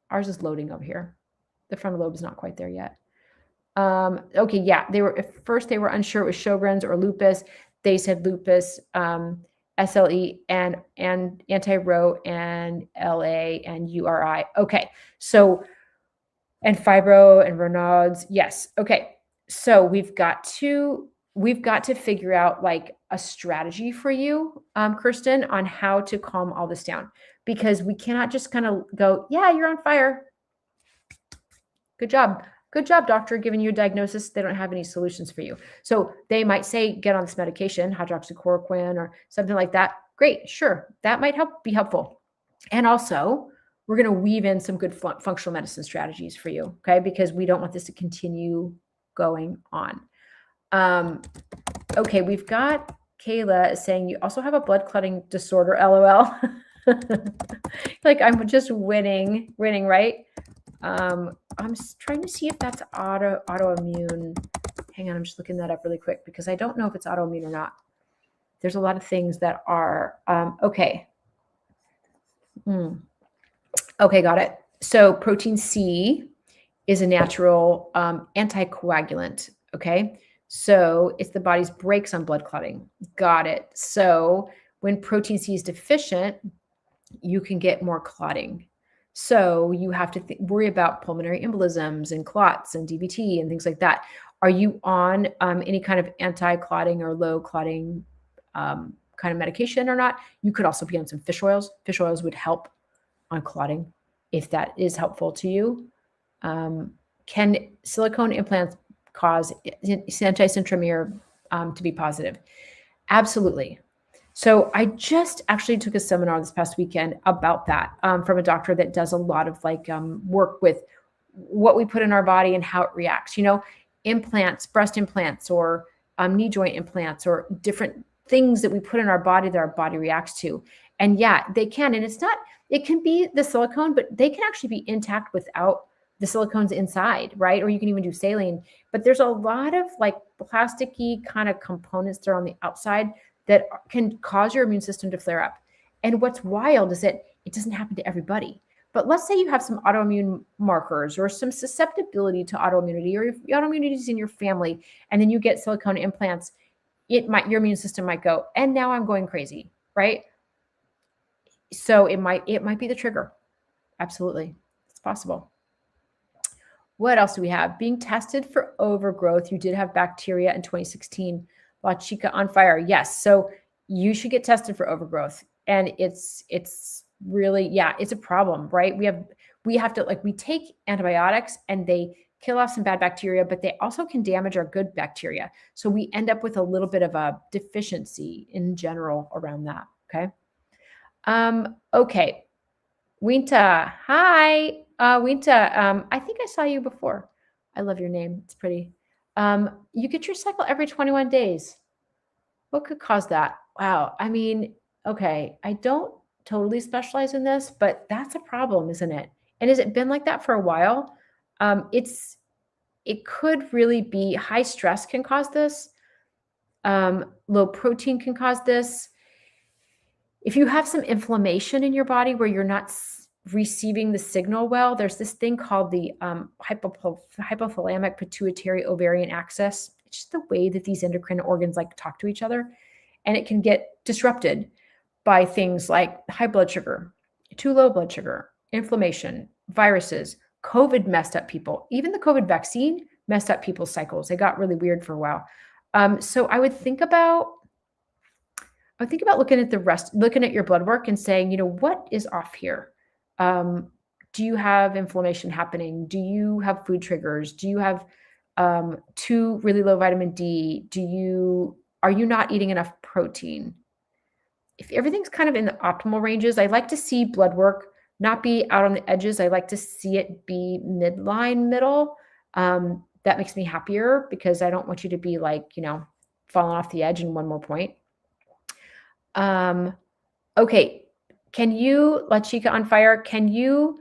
Ours is loading over here. The frontal lobe is not quite there yet. Okay, yeah. At first they were unsure it was Sjogren's or lupus. They said lupus, SLE, and anti-Ro, and LA, and URI. Okay, so, and fibro and Raynaud's. Yes. Okay. So we've got to figure out like a strategy for you, Kirsten, on how to calm all this down, because we cannot just kind of go, yeah, you're on fire. Good job. Good job, doctor, giving you a diagnosis. They don't have any solutions for you. So they might say, get on this medication, hydroxychloroquine or something like that. Great. Sure. That might be helpful. And also we're going to weave in some good functional medicine strategies for you. Okay. Because we don't want this to continue going on. Okay. We've got Kayla is saying you also have a blood clotting disorder, LOL. Like I'm just winning, right? I'm trying to see if that's autoimmune. Hang on, I'm just looking that up really quick because I don't know if it's autoimmune or not. There's a lot of things that are, okay. Okay, got it. So protein C is a natural anticoagulant, okay? So it's the body's brakes on blood clotting. Got it. So when protein C is deficient, you can get more clotting. So you have to worry about pulmonary embolisms and clots and DVT and things like that. Are you on any kind of anti-clotting or low clotting kind of medication or not? You could also be on some fish oils. Fish oils would help on clotting if that is helpful to you. Can silicone implants cause anti-centromere to be positive? Absolutely. So I just actually took a seminar this past weekend about that from a doctor that does a lot of like work with what we put in our body and how it reacts. Implants, breast implants, or knee joint implants, or different things that we put in our body that our body reacts to. And yeah, they can. And it can be the silicone, but they can actually be intact without the silicones inside, right? Or you can even do saline. But there's a lot of like plasticky kind of components that are on the outside that can cause your immune system to flare up. And what's wild is that it doesn't happen to everybody. But let's say you have some autoimmune markers or some susceptibility to autoimmunity, or if autoimmunity is in your family, and then you get silicone implants, your immune system might go, and now I'm going crazy, right? So it might be the trigger. Absolutely. It's possible. What else do we have? Being tested for overgrowth. You did have bacteria in 2016. La Chica on fire. Yes. So you should get tested for overgrowth. And it's really, yeah, it's a problem, right? We have to, like, we take antibiotics and they kill off some bad bacteria, but they also can damage our good bacteria. So we end up with a little bit of a deficiency in general around that. Okay. Okay. Winta. Hi. Winta. I think I saw you before. I love your name. It's pretty. You get your cycle every 21 days. What could cause that? Wow. I mean, okay. I don't totally specialize in this, but that's a problem, isn't it? And has it been like that for a while? It could really be high stress can cause this. Low protein can cause this. If you have some inflammation in your body where you're not receiving the signal well, there's this thing called the hypothalamic pituitary ovarian axis. It's just the way that these endocrine organs like talk to each other. And it can get disrupted by things like high blood sugar, too low blood sugar, inflammation, viruses. COVID messed up people. Even the COVID vaccine messed up people's cycles. They got really weird for a while. So I would think about looking at your blood work and saying, what is off here? Do you have inflammation happening? Do you have food triggers? Do you have too really low vitamin D? Are you not eating enough protein? If everything's kind of in the optimal ranges, I like to see blood work not be out on the edges. I like to see it be midline, middle. That makes me happier because I don't want you to be like, falling off the edge in one more point. Okay. Can you, La Chica on fire, can you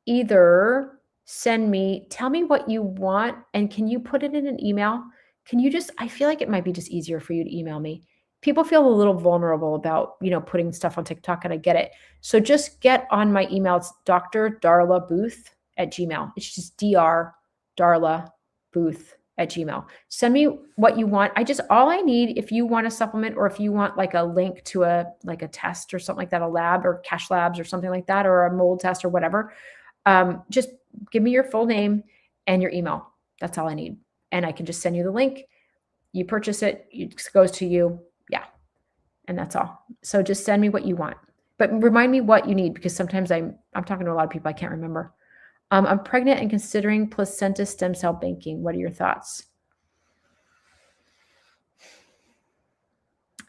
either tell me what you want, and can you put it in an email? I feel like it might be just easier for you to email me. People feel a little vulnerable about, putting stuff on TikTok, and I get it. So just get on my email. It's drdarlabooth@gmail. It's just drdarlabooth@gmail. Send me what you want. All I need, if you want a supplement or if you want like a link to a test or something like that, a lab or Cash Labs or something like that, or a mold test or whatever, just give me your full name and your email. That's all I need. And I can just send you the link. You purchase it, it goes to you. Yeah. And that's all. So just send me what you want, but remind me what you need, because sometimes I'm talking to a lot of people. I can't remember. I'm pregnant and considering placenta stem cell banking. What are your thoughts?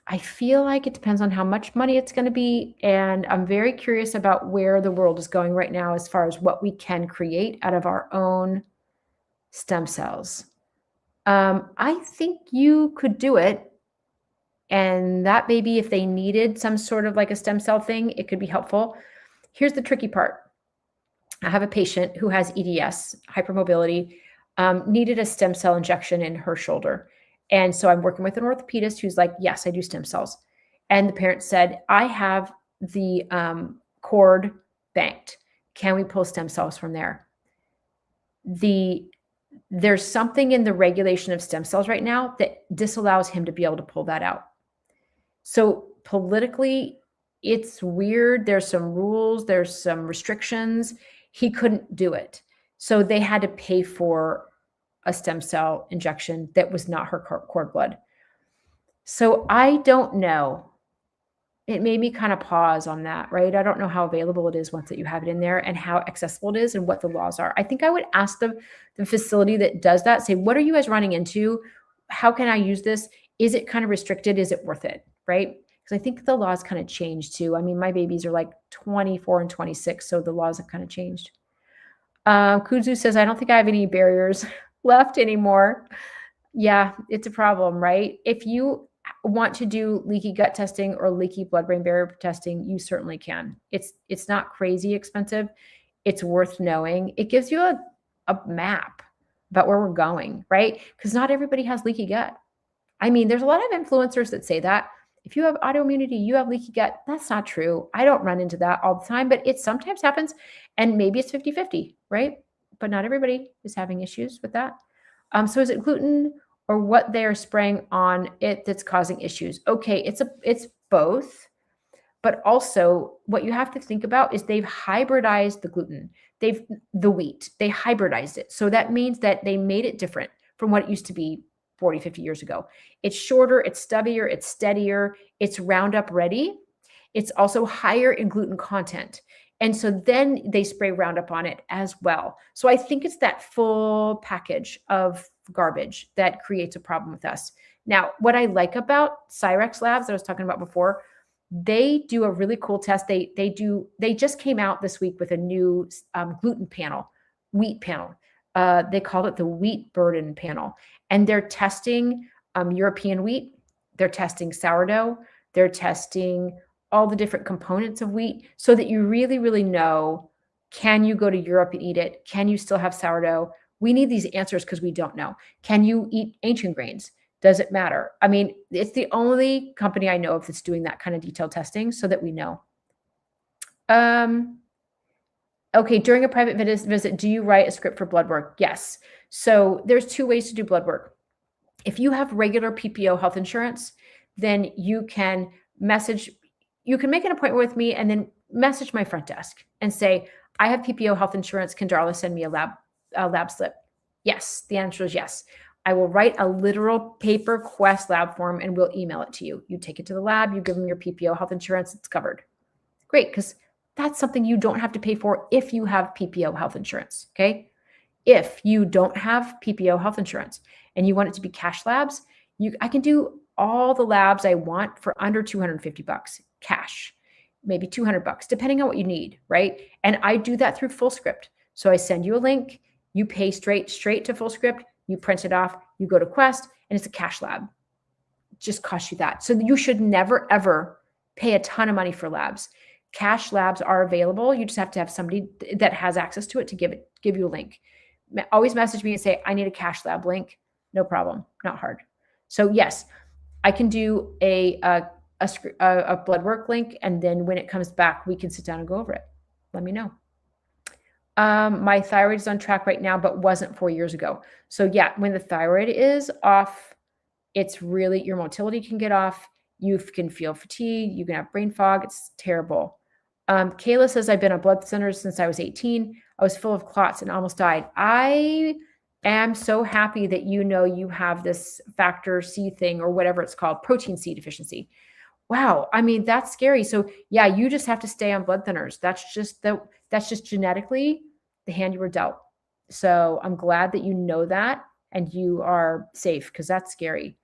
I feel like it depends on how much money it's going to be. And I'm very curious about where the world is going right now as far as what we can create out of our own stem cells. I think you could do it. And that baby, if they needed some sort of like a stem cell thing, it could be helpful. Here's the tricky part. I have a patient who has EDS, hypermobility, needed a stem cell injection in her shoulder. And so I'm working with an orthopedist who's like, yes, I do stem cells. And the parent said, I have the cord banked. Can we pull stem cells from there? There's something in the regulation of stem cells right now that disallows him to be able to pull that out. So politically, it's weird. There's some rules, there's some restrictions. He couldn't do it. So they had to pay for a stem cell injection that was not her cord blood. So I don't know. It made me kind of pause on that, right? I don't know how available it is once that you have it in there and how accessible it is and what the laws are. I think I would ask the facility that does that, say, what are you guys running into? How can I use this? Is it kind of restricted? Is it worth it, right? Because I think the laws kind of changed too. I mean, my babies are like 24 and 26, so the laws have kind of changed. Kuzu says, I don't think I have any barriers left anymore. Yeah, it's a problem, right? If you want to do leaky gut testing or leaky blood-brain barrier testing, you certainly can. It's not crazy expensive. It's worth knowing. It gives you a map about where we're going, right? Because not everybody has leaky gut. I mean, there's a lot of influencers that say that. If you have autoimmunity, you have leaky gut. That's not true. I don't run into that all the time, but it sometimes happens. And maybe it's 50-50, right? But not everybody is having issues with that. So is it gluten or what they are spraying on it that's causing issues? Okay, it's both. But also what you have to think about is they've hybridized the gluten. The wheat, they hybridized it. So that means that they made it different from what it used to be 40, 50 years ago. It's shorter, it's stubbier, it's steadier, it's Roundup ready. It's also higher in gluten content. And so then they spray Roundup on it as well. So I think it's that full package of garbage that creates a problem with us. Now, what I like about Cyrex Labs that I was talking about before, they do a really cool test. They just came out this week with a new gluten panel, wheat panel. They called it the wheat burden panel. And they're testing European wheat. They're testing sourdough. They're testing all the different components of wheat so that you really, really know, can you go to Europe and eat it? Can you still have sourdough? We need these answers because we don't know. Can you eat ancient grains? Does it matter? I mean, it's the only company I know of that's doing that kind of detailed testing so that we know. Okay, during a private visit, do you write a script for blood work? Yes. So there's two ways to do blood work. If you have regular PPO health insurance, then you can make an appointment with me and then message my front desk and say, I have PPO health insurance. Can Darla send me a lab slip? Yes. The answer is yes. I will write a literal paper Quest lab form and we'll email it to you. You take it to the lab, you give them your PPO health insurance, it's covered. Great, because that's something you don't have to pay for if you have PPO health insurance, okay? If you don't have PPO health insurance and you want it to be cash labs, I can do all the labs I want for under $250 cash, maybe $200, depending on what you need, right? And I do that through FullScript. So I send you a link, you pay straight to FullScript, you print it off, you go to Quest, and it's a cash lab. It just costs you that. So you should never, ever pay a ton of money for labs. Cash labs are available. You just have to have somebody that has access to it to give you a link. Always message me and say, I need a cash lab link. No problem, not hard. So yes, I can do a blood work link, and then when it comes back, we can sit down and go over it. Let me know. My thyroid is on track right now, but wasn't 4 years ago. So yeah, when the thyroid is off, it's really, your motility can get off. You can feel fatigue. You can have brain fog. It's terrible. Kayla says, I've been on blood thinners since I was 18. I was full of clots and almost died. I am so happy that you have this factor C thing or whatever it's called, protein C deficiency. Wow. I mean, that's scary. So yeah, you just have to stay on blood thinners. That's just genetically the hand you were dealt. So I'm glad that you know that and you are safe because that's scary.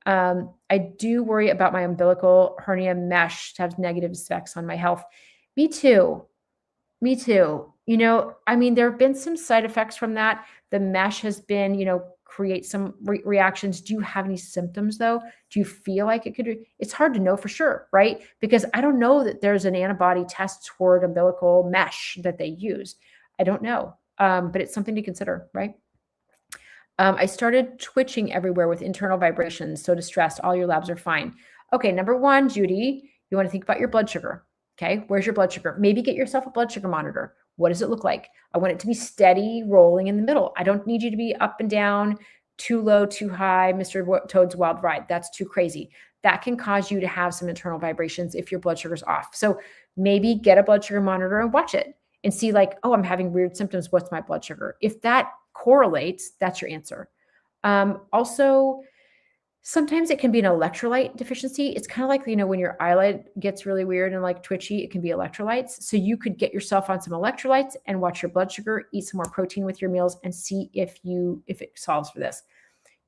I do worry about my umbilical hernia mesh to have negative effects on my health. Me too. I mean, there have been some side effects from that. The mesh has been, create some reactions. Do you have any symptoms though? Do you feel like it could? It's hard to know for sure, right? Because I don't know that there's an antibody test toward umbilical mesh that they use. I don't know, but it's something to consider, right? I started twitching everywhere with internal vibrations, so distressed. All your labs are fine. Okay, number one, Judy, you want to think about your blood sugar. Okay, where's your blood sugar? Maybe get yourself a blood sugar monitor. What does it look like? I want it to be steady, rolling in the middle. I don't need you to be up and down, too low, too high, Mr. Toad's Wild Ride. That's too crazy. That can cause you to have some internal vibrations if your blood sugar's off. So maybe get a blood sugar monitor and watch it and see like, oh, I'm having weird symptoms. What's my blood sugar? If that correlates, that's your answer. Also, sometimes it can be an electrolyte deficiency. It's kind of like, when your eyelid gets really weird and like twitchy, it can be electrolytes. So you could get yourself on some electrolytes and watch your blood sugar, eat some more protein with your meals, and see if it solves for this.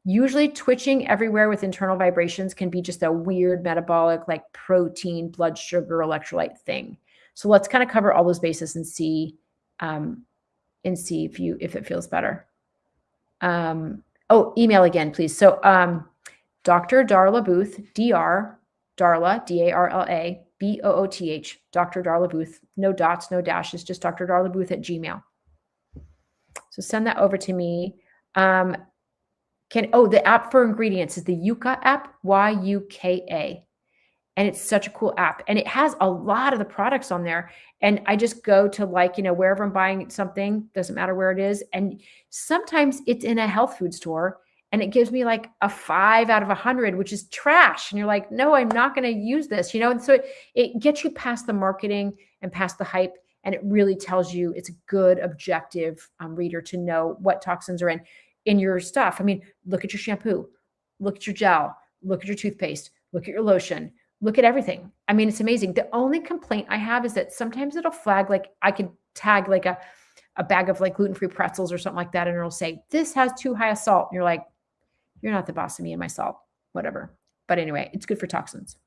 Usually twitching everywhere with internal vibrations can be just a weird metabolic, like protein, blood sugar, electrolyte thing. So let's kind of cover all those bases and see if it feels better. Email again, please. So Dr. Darlabooth, Darla, D-A-R-L-A, B-O-O-T-H, Dr. Darlabooth, no dots, no dashes, just Dr. Darlabooth at Gmail. So send that over to me. The app for ingredients is the Yuka app, Y-U-K-A. And it's such a cool app. And it has a lot of the products on there. And I just go to wherever I'm buying something, doesn't matter where it is. And sometimes it's in a health food store and it gives me like a 5 out of 100, which is trash. And you're like, no, I'm not going to use this, And so it gets you past the marketing and past the hype. And it really tells you it's a good, objective reader to know what toxins are in your stuff. I mean, look at your shampoo, look at your gel, look at your toothpaste, look at your lotion. Look at everything. I mean, it's amazing. The only complaint I have is that sometimes it'll flag, like I could tag like a bag of like gluten-free pretzels or something like that. And it'll say, this has too high a salt. And you're like, you're not the boss of me and my salt, whatever. But anyway, it's good for toxins.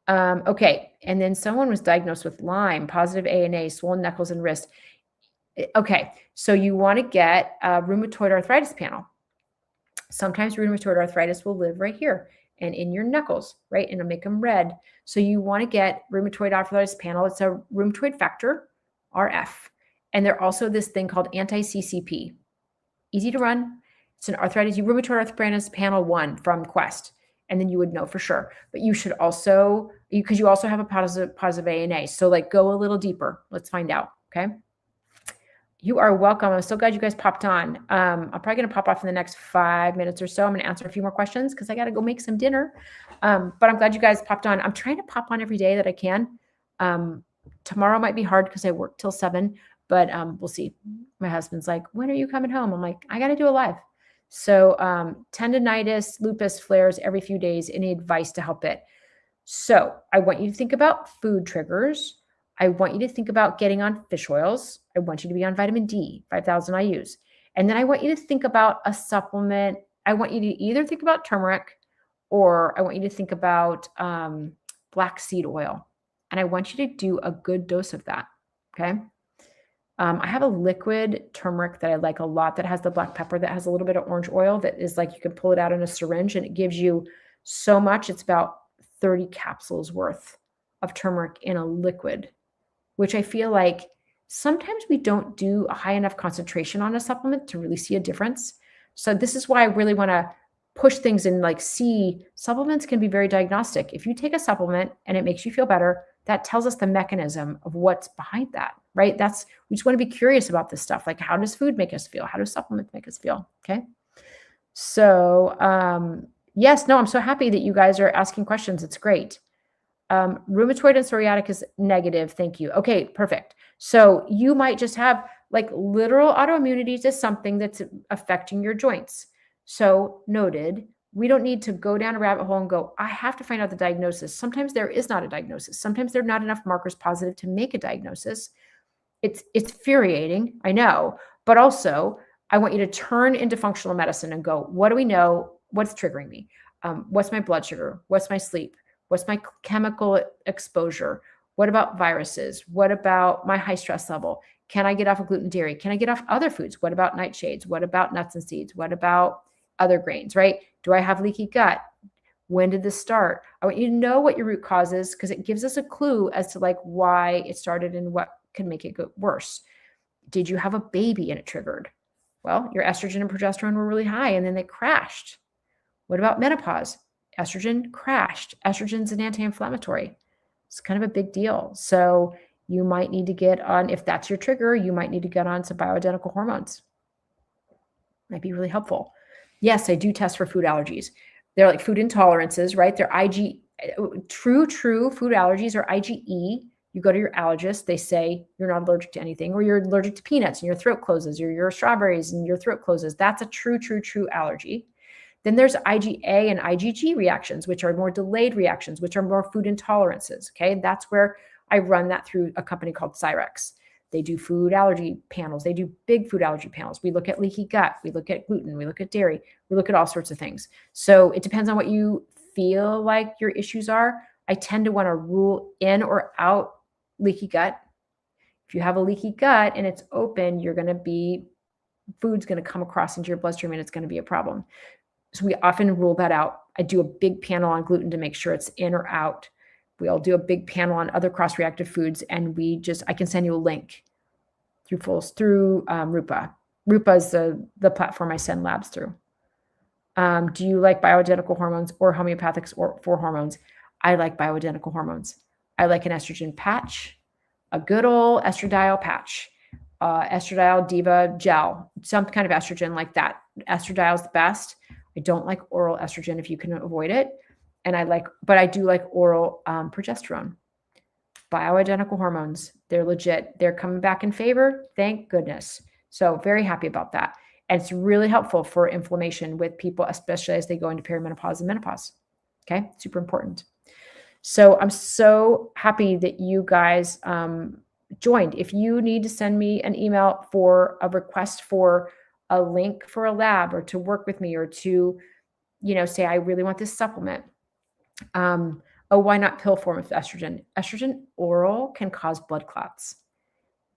Okay. And then someone was diagnosed with Lyme, positive ANA, swollen knuckles and wrist. Okay. So you want to get a rheumatoid arthritis panel. Sometimes rheumatoid arthritis will live right here and in your knuckles, right? And it'll make them red. So you want to get rheumatoid arthritis panel. It's a rheumatoid factor, RF. And they're also this thing called anti-CCP. Easy to run. It's an rheumatoid arthritis panel 1 from Quest. And then you would know for sure. But you should also, because you also have a positive ANA. So like go a little deeper. Let's find out, okay? You are welcome. I'm so glad you guys popped on. I'm probably going to pop off in the next 5 minutes or so. I'm going to answer a few more questions because I got to go make some dinner. But I'm glad you guys popped on. I'm trying to pop on every day that I can. Tomorrow might be hard because I work till 7, but we'll see. My husband's like, when are you coming home? I'm like, I got to do a live. So tendinitis, lupus flares every few days. Any advice to help it? So I want you to think about food triggers. I want you to think about getting on fish oils. I want you to be on vitamin D, 5,000 IUs. And then I want you to think about a supplement. I want you to either think about turmeric or I want you to think about black seed oil. And I want you to do a good dose of that, okay? I have a liquid turmeric that I like a lot that has the black pepper that has a little bit of orange oil that is like you can pull it out in a syringe and it gives you so much. It's about 30 capsules worth of turmeric in a liquid, which I feel like sometimes we don't do a high enough concentration on a supplement to really see a difference. So this is why I really want to push things and like see supplements can be very diagnostic. If you take a supplement and it makes you feel better, that tells us the mechanism of what's behind that, right? We just want to be curious about this stuff. Like how does food make us feel? How do supplements make us feel? Okay. So yes, no, I'm so happy that you guys are asking questions. It's great. Rheumatoid and psoriatic is negative. Thank you. Okay, perfect. So you might just have like literal autoimmunity to something that's affecting your joints. So noted, we don't need to go down a rabbit hole and go, I have to find out the diagnosis. Sometimes there is not a diagnosis. Sometimes there are not enough markers positive to make a diagnosis. It's infuriating, I know, but also I want you to turn into functional medicine and go, what do we know? What's triggering me? What's my blood sugar? What's my sleep? What's my chemical exposure? What about viruses? What about my high stress level? Can I get off of gluten, dairy? Can I get off other foods? What about nightshades? What about nuts and seeds? What about other grains, right? Do I have leaky gut? When did this start? I want you to know what your root cause is because it gives us a clue as to like why it started and what can make it go worse. Did you have a baby and it triggered? Well, your estrogen and progesterone were really high and then they crashed. What about menopause? Estrogen crashed. Estrogen's an anti-inflammatory. It's kind of a big deal. So you might need to get on, if that's your trigger, you might need to get on some bioidentical hormones. Might be really helpful. Yes, I do test for food allergies. They're like food intolerances, right? They're true food allergies are IgE. You go to your allergist, they say you're not allergic to anything, or you're allergic to peanuts and your throat closes, or you're strawberries and your throat closes. That's a true allergy. Then there's IgA and IgG reactions, which are more delayed reactions, which are more food intolerances. Okay, that's where I run that through a company called Cyrex. They do food allergy panels. They do big food allergy panels. We look at leaky gut. We look at gluten. We look at dairy. We look at all sorts of things. So it depends on what you feel like your issues are. I tend to want to rule in or out leaky gut. If you have a leaky gut and it's open, food's going to come across into your bloodstream and it's going to be a problem. So we often rule that out. I do a big panel on gluten to make sure it's in or out. We'll do a big panel on other cross-reactive foods, and I can send you a link through Rupa. Rupa is the platform I send labs through. Do you like bioidentical hormones or homeopathics for hormones? I like bioidentical hormones. I like an estrogen patch, a good old estradiol patch, estradiol diva gel, some kind of estrogen like that. Estradiol is the best. I don't like oral estrogen if you can avoid it. But I do like oral progesterone. Bioidentical hormones, they're legit. They're coming back in favor. Thank goodness. So very happy about that. And it's really helpful for inflammation with people, especially as they go into perimenopause and menopause. Okay, super important. So I'm so happy that you guys joined. If you need to send me an email for a request for a link for a lab or to work with me or to, say, I really want this supplement. Why not pill form of estrogen? Estrogen oral can cause blood clots.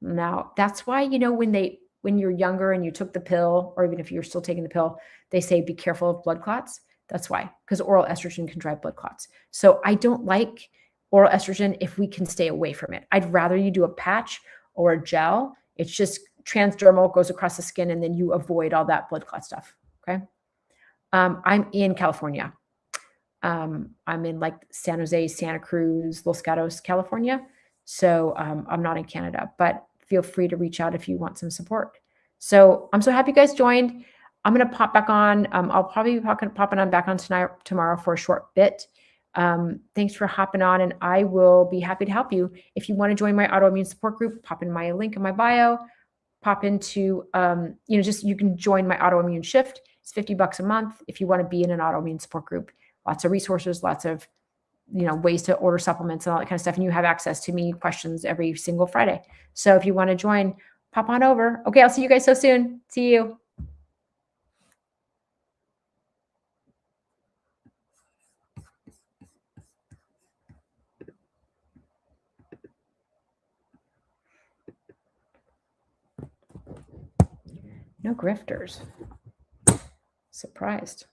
Now, that's why, when you're younger and you took the pill, or even if you're still taking the pill, they say be careful of blood clots. That's why, because oral estrogen can drive blood clots. So I don't like oral estrogen if we can stay away from it. I'd rather you do a patch or a gel. It's just transdermal, goes across the skin, and then you avoid all that blood clot stuff. Okay. I'm in California. I'm in like San Jose, Santa Cruz, Los Gatos, California. So I'm not in Canada, but feel free to reach out if you want some support. So I'm so happy you guys joined. I'm going to pop back on. I'll probably be popping on back on tomorrow for a short bit. Thanks for hopping on, and I will be happy to help you. If you want to join my autoimmune support group, pop in my link in my bio, pop into, you can join my autoimmune shift. It's $50 a month if you want to be in an autoimmune support group. Lots of resources, lots of, ways to order supplements and all that kind of stuff. And you have access to me questions every single Friday. So if you want to join, pop on over. Okay, I'll see you guys so soon. See you. No grifters. Surprised.